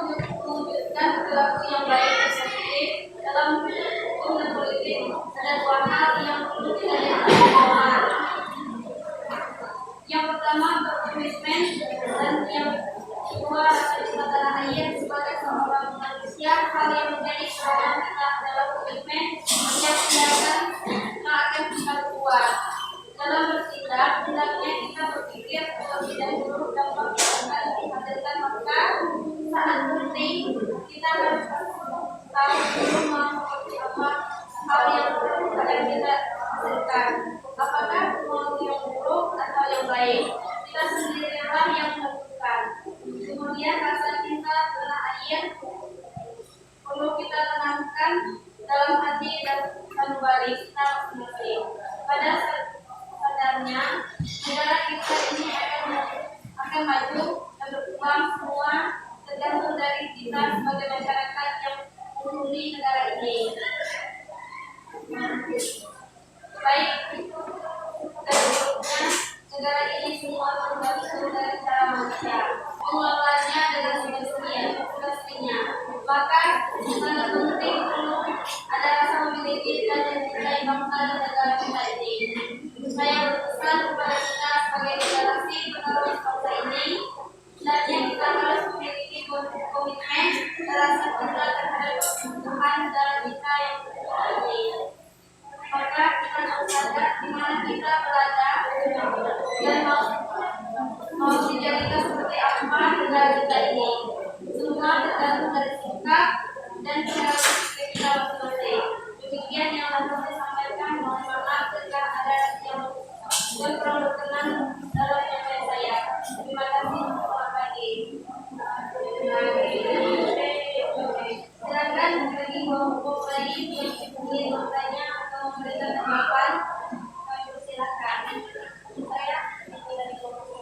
mewujudkan perilaku yang baik dan positif dalam hukum dan politik, ada dua hal yang perlu kita lihat. Yang pertama berkomitmen, dan yang kedua adalah tanah air sebagai seorang manusia. Hal yang menjadi pedoman kita adalah komitmen yang kelihatan akan kita buat. Dalam bertindak, hendaknya kita berpikir terlebih dahulu dapat akan dihadirkan, maka saat penting kita harus dulu seperti apa hal yang akan kita hasilkan. Apakah mau yang buruk atau yang baik, kita sendirilah yang menentukan. Kemudian rasa cinta tanah air perlu kita tanamkan dalam hati dan sanubari kita sendiri. Pada sadarnya negara kita ini akan maju dan berkembang, semua tergantung dari kita sebagai masyarakat yang menghuni negara ini. Baik dan buruknya negara ini semua tergantung dari cara manusia mengelolanya dengan semestinya. Maka sangat penting perlu ada rasa memiliki dan mencintai bangsa dan negara kita ini. Saya berpesan kepada kita sebagai generasi penerus bangsa ini, hendaknya kita harus memiliki komitmen dan rasa cinta terhadap Tuhan dan kita yang berdoa ini. Maka kita harus sadar di mana kita berada dan mau dijadikan seperti apa negara kita ini. Semua tergantung dari sikap dan cara kita masing-masing. Demikian yang dapat saya sampaikan. Mohon maaf jika ada yang kurang berkenan dalam penyampaian saya. Terima kasih. Selamat pagi. Silakan bagi kelompok lain yang ingin bertanya atau memberikan tanggapan, kami persilakan. Saya dari kelompok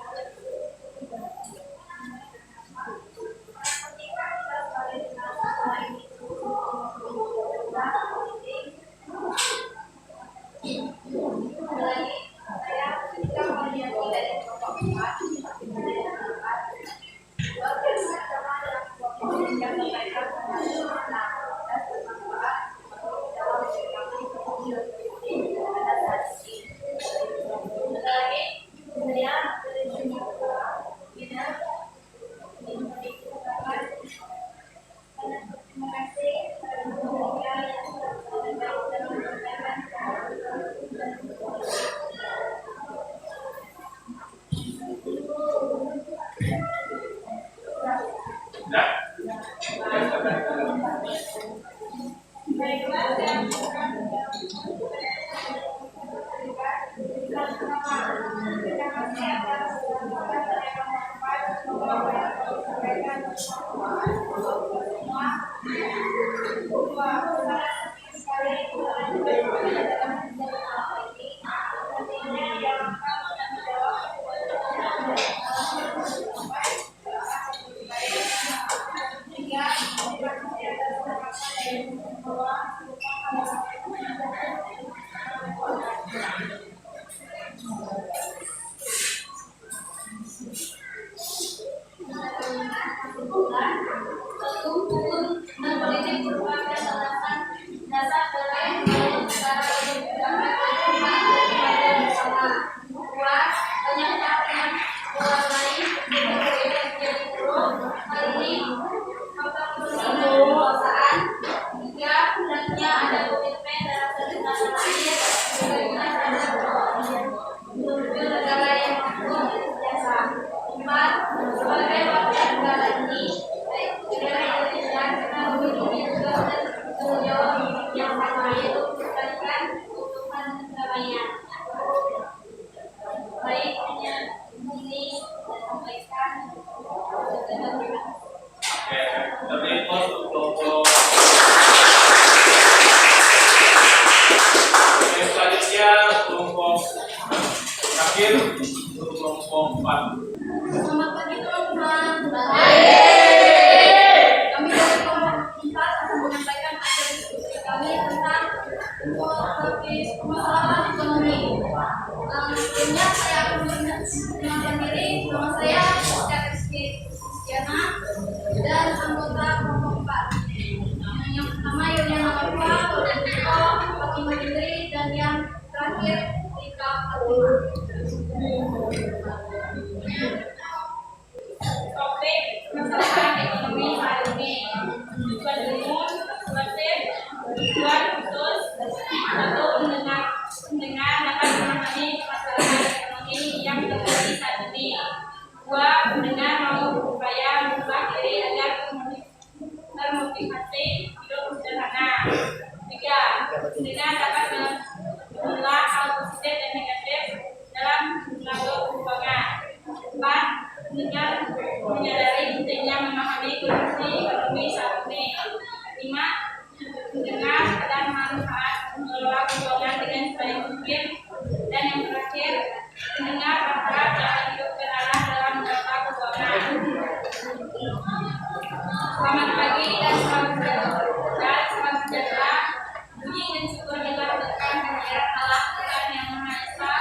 Selamat pagi teman-teman. Kami dari kelompok 4 akan menyampaikan hasil diskusi kami tentang permasalahan ekonomi. Sebelumnya saya akan memperkenalkan diri. Nama saya Rizky Kristiana dan anggota adalah kelompok 4. Yang pertama Yuliana Marfa, Kodiko, Fatimah Indri, dan yang terakhir Rika Fatimah. Topik masalah ekonomi saat ini. Tujuan umum, tujuan tujuan khusus, satu mendengar dapat memahami permasalahan ekonomi yang terjadi saat ini. Dua, mendengar mau berupaya mengubah diri agar termotivasi hidup sederhana. Tiga, mendengar dapat menolak hal positif dan negatif dalam mengatur keuangan. Empat, mendengar menyadari pentingnya memahami kondisi ekonomi saat ini. Lima, mendengar dan manfaat mengelola keuangan dengan sebaik mungkin. Dan yang terakhir, mendengar berharap jalan hidup terarah dalam mengelola keuangan. Selamat pagi dan selamat sejahtera. Puji dan syukur dilakukan kehadirat Allah Tuhan Yang Maha Esa,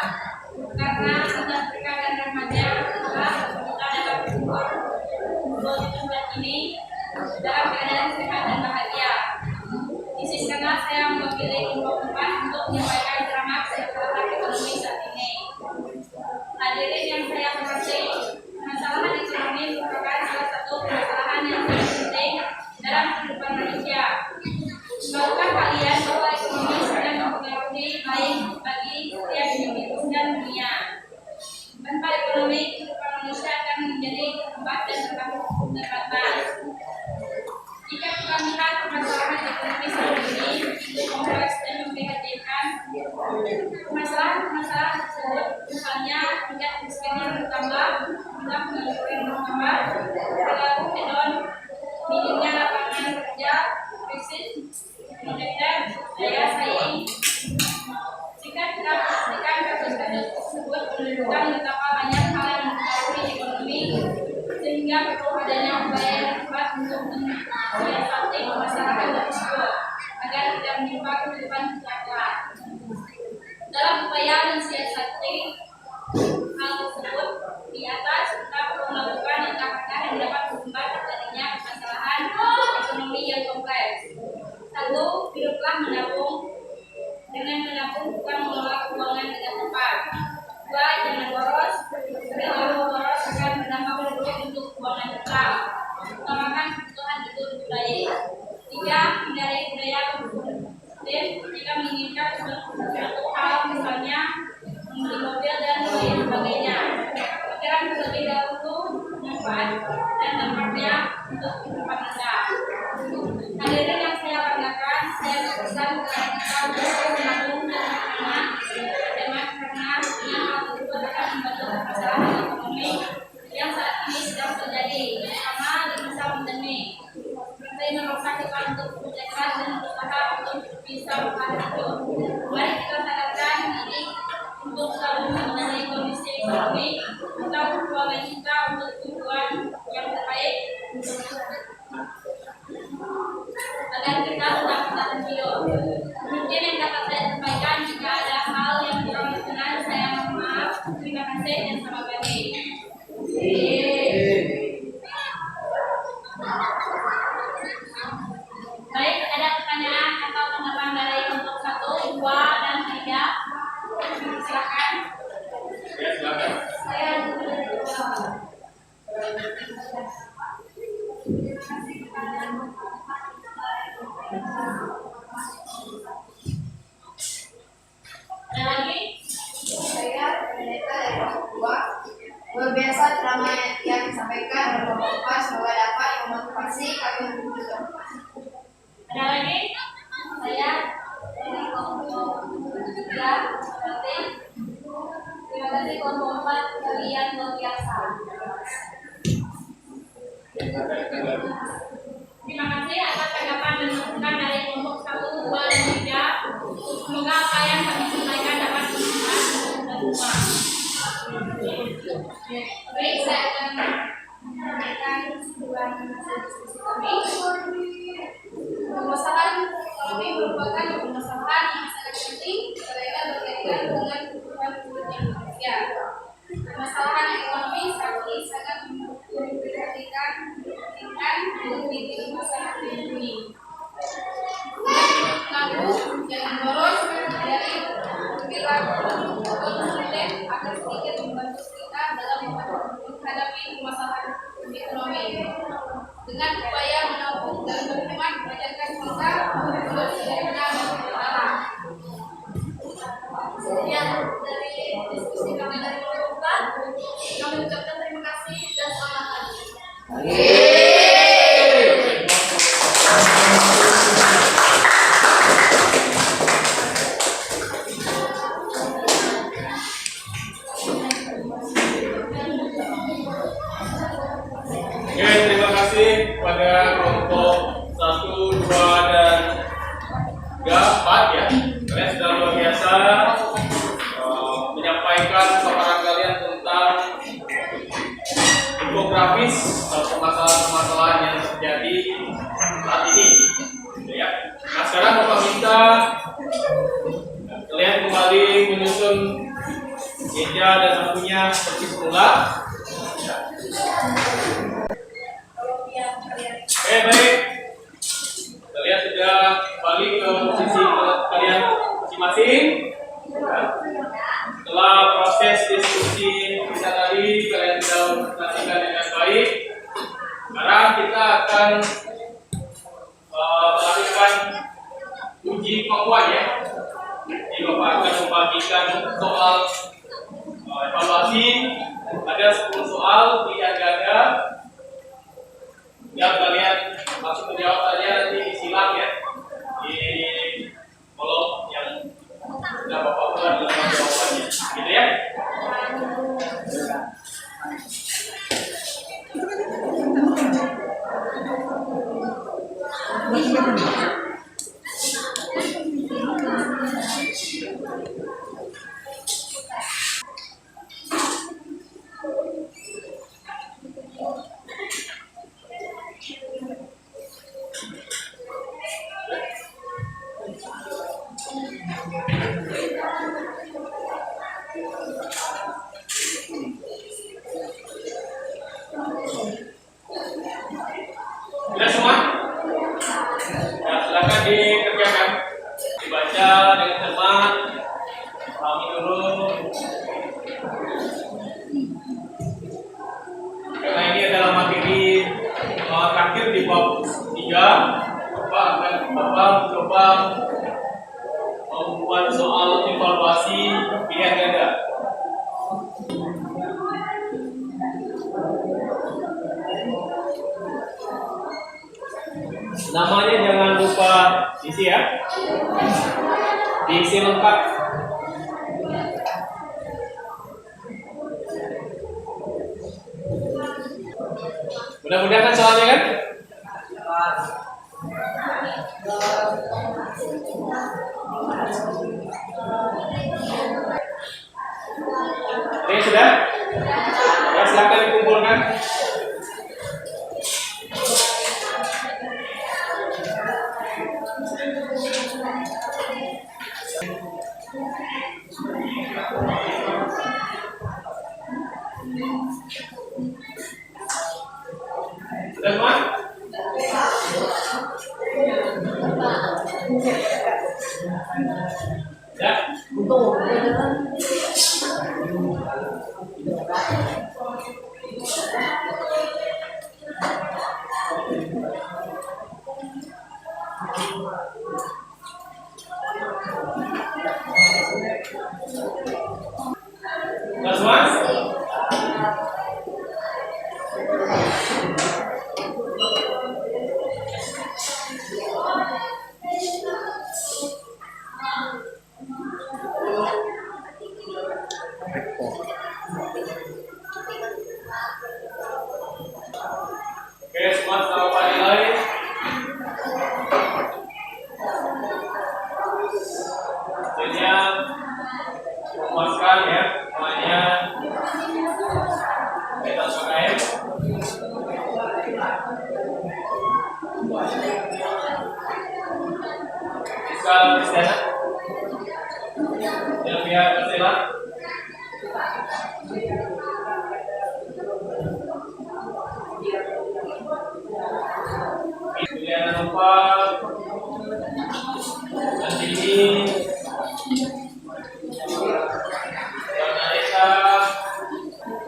karena atas berkat dan rahmat-Nya telah kita dapat bersyukur bulan ini dalam keadaan sehat dan bahagia. Izinkanlah saya mewakili kelompok 4 untuk menyampaikan ceramah seputar ekonomi saat ini. Hadirin yang saya hormati, permasalahan ekonomi merupakan salah satu permasalahan yang sangat penting dalam kehidupan manusia. Tahukah kalian bahwa ekonomi sedang mempengaruhi baik bagi setiap individu dan dunia? Tanpa ekonomi, kehidupan manusia akan menjadi lambat dan terbatas. Jika kita melihat permasalahan ekonomi saat ini begitu kompleks dan memprihatinkan, permasalahan tersebut misalnya tingkat kemiskinan bertambah, jumlah pengangguran bertambah, perilaku hedon, minimnya lapangan kerja, krisis moneter, daya saing. Jika kita perhatikan kasus-kasus tersebut menunjukkan betapa banyak hal yang mempengaruhi ekonomi, sehingga perlu adanya upaya yang tepat untuk mensiasati permasalahan tersebut agar tidak menimpa kehidupan sejahtera. Dalam upaya mensiasati hal tersebut, di atas kita perlu melakukan langkah-langkah yang dapat menghambat terjadinya permasalahan ekonomi yang kompleks. 1. Hiduplah menabung. Dengan menabung bukan mengelola keuangan dengan tepat. 2. Jangan boros. Terlalu boros akan berdampak buruk untuk keuangan kita. Utamakan kebutuhan hidup lebih baik. 3. Hindari budaya konsumtif jika menginginkan sesuatu hal, misalnya membeli mobil dan lain sebagainya. Pikiran terlebih dahulu manfaat dan dampaknya untuk kehidupan Anda. Hadirin yang saya banggakan, saya berpesan kepada kita untuk menabung dan berhemat karena hal tersebut akan membantu permasalahan ekonomi yang saat ini sedang terjadi, terutama di masa pandemi. Seperti memaksa kita untuk bekerja keras dan berusaha untuk bisa bertahan hidup. Mari kita sadarkan diri untuk selalu mengenai kondisi ekonomi atau keuangan kita untuk tujuan yang terbaik agar kita tetap bertahan hidup. Mungkin yang dapat saya sampaikan, jika ada hal yang kurang berkenan, saya mohon maaf. Terima kasih dan selamat pagi. Baik, ada pertanyaan atau tanggapan dari kelompok 1, 2, dan 3? Silakan. Ya, silakan. Saya ada lagi? Saya pendeta dari kelompok 2. Luar biasa ceramah yang disampaikan oleh kelompok 4, semoga dapat memotivasi kami untuk hidup. Ada lagi? Saya dari kelompok 3. Terima kasih kelompok 4, kalian luar biasa. Terima kasih atas tanggapan dan masukan dari kelompok 1, 2, dan 3. Semoga apa yang kami sampaikan dapat bermanfaat dan semua. Baik, saya akan menyampaikan kesimpulan diskusi kami. ini. Gitu ya. Nah sekarang Bapak minta kalian kembali menyusun meja dan bangkunya seperti semula. Ya. Oke baik. Kalian sudah kembali ke posisi kalian masing-masing. Ya. Setelah proses diskusi kita tadi kalian sudah memperhatikan dengan baik. Sekarang kita akan melakukan uji kemampuan ya. Jadi Bapak akan membagikan soal evaluasi. Ada 10 soal pilihan ganda yang kalian langsung menjawab saja, nanti disilang ya di kolom yang sudah Bapak buat dalam jawabannya, gitu ya. Sudah semua? Ya, silakan dikerjakan, dibaca dengan cermat, pahami dulu. Karena ini adalah materi terakhir di bab 3, Bapak akan mencoba membuat soal evaluasi pilihan ganda. Namanya jangan lupa isi ya, diisi lengkap. Mudah-mudahan kan soalnya kan? Oke sudah? Ya silakan dikumpulkan. Sudah semua? Ya. Sudah semua? Oke, semua tahu Pak nilai. Hasilnya memuaskan ya, semuanya kita pakai. Fiskal Kristiana, Elvia Persela. Juliana Nova, Andini, Dona Eka,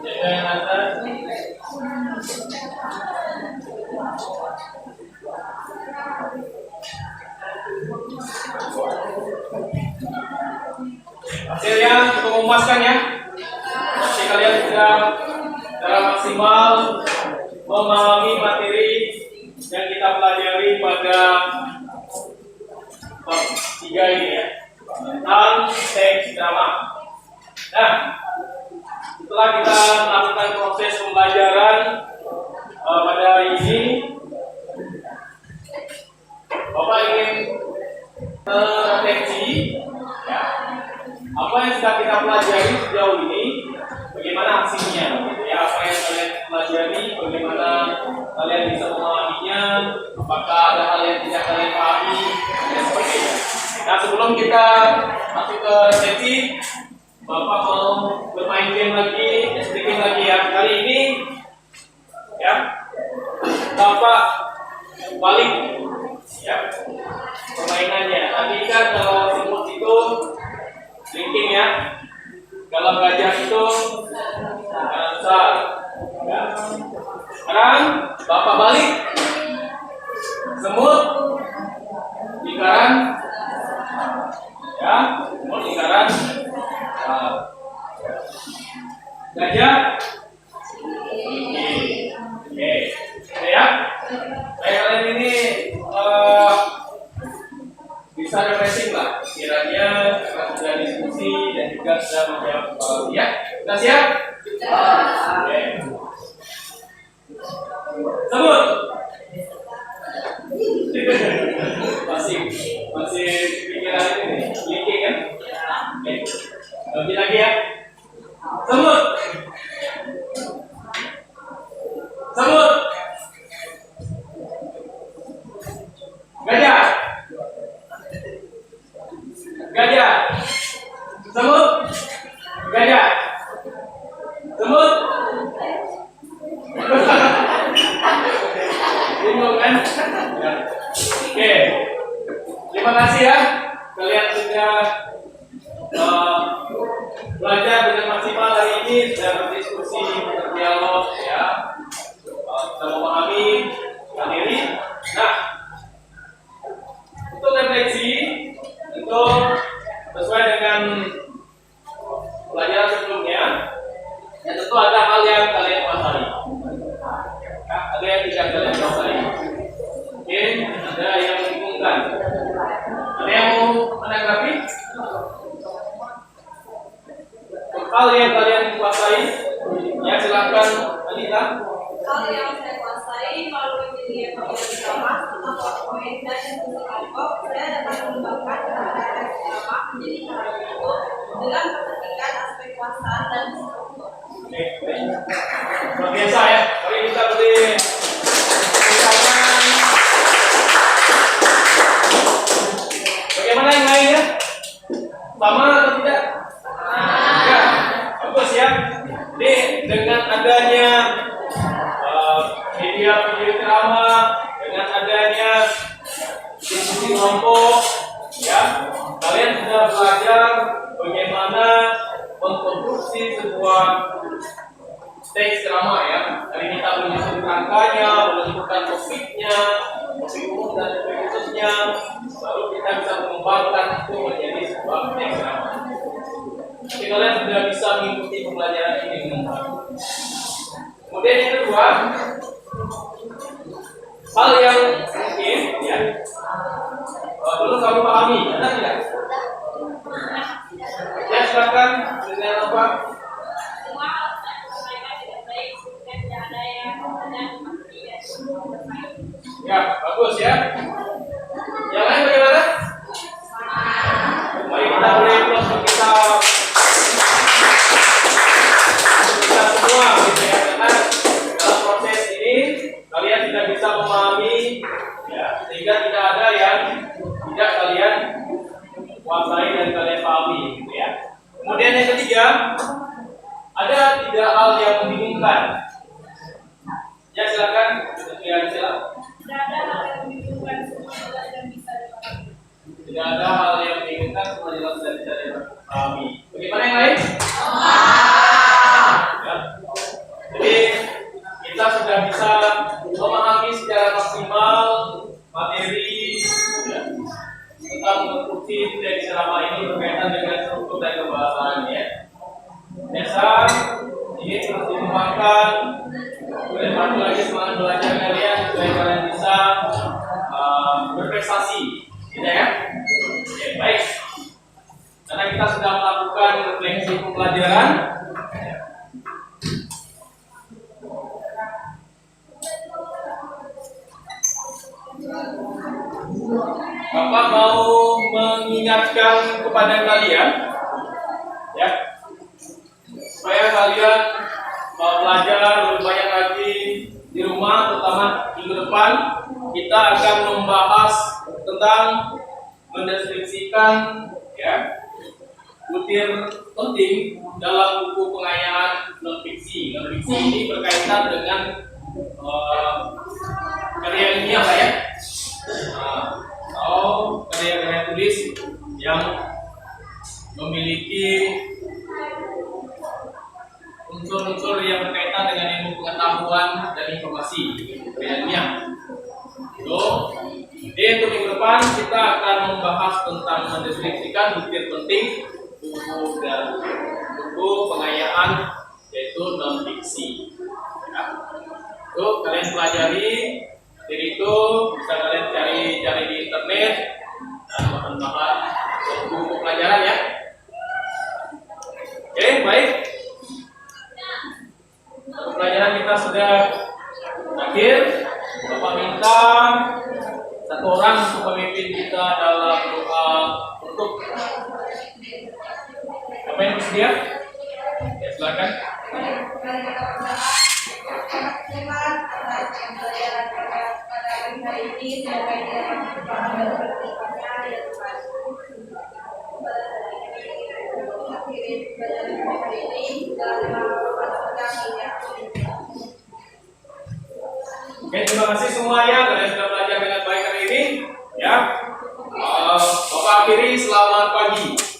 Jaga Nathan, hasilnya cukup memuaskan ya. Pasti kalian sudah secara maksimal memahami materi yang kita pelajari pada bab 3 ini ya, tentang teks drama. Nah, setelah kita melakukan proses pembelajaran pada hari ini, Bapak ingin refleksi ya, apa yang sudah kita pelajari sejauh ini, bagaimana hasilnya, gitu ya, apa yang kalian pelajari, bagaimana kalian bisa memahaminya, apakah ada hal yang tidak kalian pahami dan sebagainya. Nah, sebelum kita masuk ke sesi, Bapak mau bermain game lagi, sedikit lagi ya. Kali ini ya Bapak balik ya permainannya. Tadi kan kalau semut itu linking ya, kalau gajah itu besar ya. Sekarang Bapak balik semut lingkaran ya, semut lingkaran gajah. Oke ya, kalian ini bisa refreshing lah, kiranya kita sudah diskusi dan juga sudah menjawab ya. Kita siap? Oke. Sebut. masih pikiran ini linking kan? Oke. Lebih lagi ya. Sebut. Sebut. Gajah. Gajah. Semut. Gajah. Semut. Bingung kan? Oke. Terima kasih ya. Kalian sudah belajar dengan maksimal hari ini, sudah berdiskusi, berdialog ya. Kita memahami materi. Nah, untuk refleksi itu sesuai dengan pelajaran sebelumnya, ya tentu ada hal yang kalian kuasai, ya, ada yang tidak kalian kuasai, mungkin ada yang membingungkan. Ada yang mau menanggapi hal yang kalian kuasai? Ya silakan Anita. Hal yang saya kuasai melalui media drama tentang poin dan fungsi kelompok, saya dapat mengembangkan karakter drama menjadi karakter itu dengan memperhatikan aspek kekuasaan dan struktur. Oke, luar biasa ya. Mari kita beri tangan. Bagaimana yang lainnya? Sama atau tidak? Ya, bagus ya. Jadi dengan adanya media drama, dengan adanya diskusi kelompok, ya, kalian sudah belajar bagaimana mengkonstruksi sebuah teks drama ya. Hari ini kita menyusun rangkanya, menentukan topiknya, topik umum dan topik khususnya, baru kita bisa mengembangkan itu menjadi sebuah teks drama. Jadi kalian sudah bisa mengikuti pembelajaran ini dengan baik. Kemudian yang kedua, hal yang mungkin ya belum kamu pahami, ada tidak? Ya silakan dengan apa? Semua mereka tidak baik dan tidak ada yang dan tidak bermain. Ya bagus ya. Yang lain bagaimana? Mari kita beri plus kita semua gitu ya, karena dalam proses ini kalian tidak bisa memahami ya, sehingga tidak ada yang tidak kalian kuasai dan kalian pahami gitu ya. Kemudian yang ketiga, ada 3 hal yang membingungkan. Ya silakan, silakan. Tidak ada hal yang membingungkan, semua jelas dan bisa dipahami. Tidak ada hal yang membingungkan, semua jelas dan bisa dipahami. Bagaimana yang lain? Ya. Jadi kita sudah bisa memahami secara maksimal materi ya, tentang konstruksi teks drama ini berkaitan dengan struktur dan kebahasaannya. Dasar ini terus dikembangkan, kemudian satu lagi semangat belajar kalian supaya kalian bisa berprestasi, tidak ya? Oke, baik. Karena kita sudah melakukan refleksi pembelajaran. Bapak mau mengingatkan kepada kalian ya, supaya kalian mau belajar lebih banyak lagi di rumah, terutama minggu depan kita akan membahas tentang mendeskripsikan ya butir penting dalam buku pengayaan non-fiksi. Non-fiksi ini berkaitan dengan karya ilmiah lah ya, atau karya-karya tulis yang memiliki unsur-unsur yang berkaitan dengan ilmu pengetahuan dan informasi, karya ilmiah. Jadi untuk minggu depan kita akan membahas tentang mendeskripsikan butir penting buku pengayaan yaitu non-fiksi. Ya. Kalian pelajari, jadi itu bisa kalian cari di internet dan bahan-bahan buku pelajaran ya. Oke, baik. Pelajaran kita sudah akhir. Bapak minta satu orang untuk memimpin kita dalam doa untuk apa yang bersedia? Ya, silakan. Mari kita berdoa. Tuhan atas pembelajaran kita pada hari ini, semoga ini dapat bermanfaat berlimpahnya ya Tuhan. Akhiri pembelajaran hari ini dalam nama Bapa dan Oke, terima kasih semuanya. Kalian sudah belajar dengan baik hari ini. Ya, Bapak akhiri. Selamat pagi.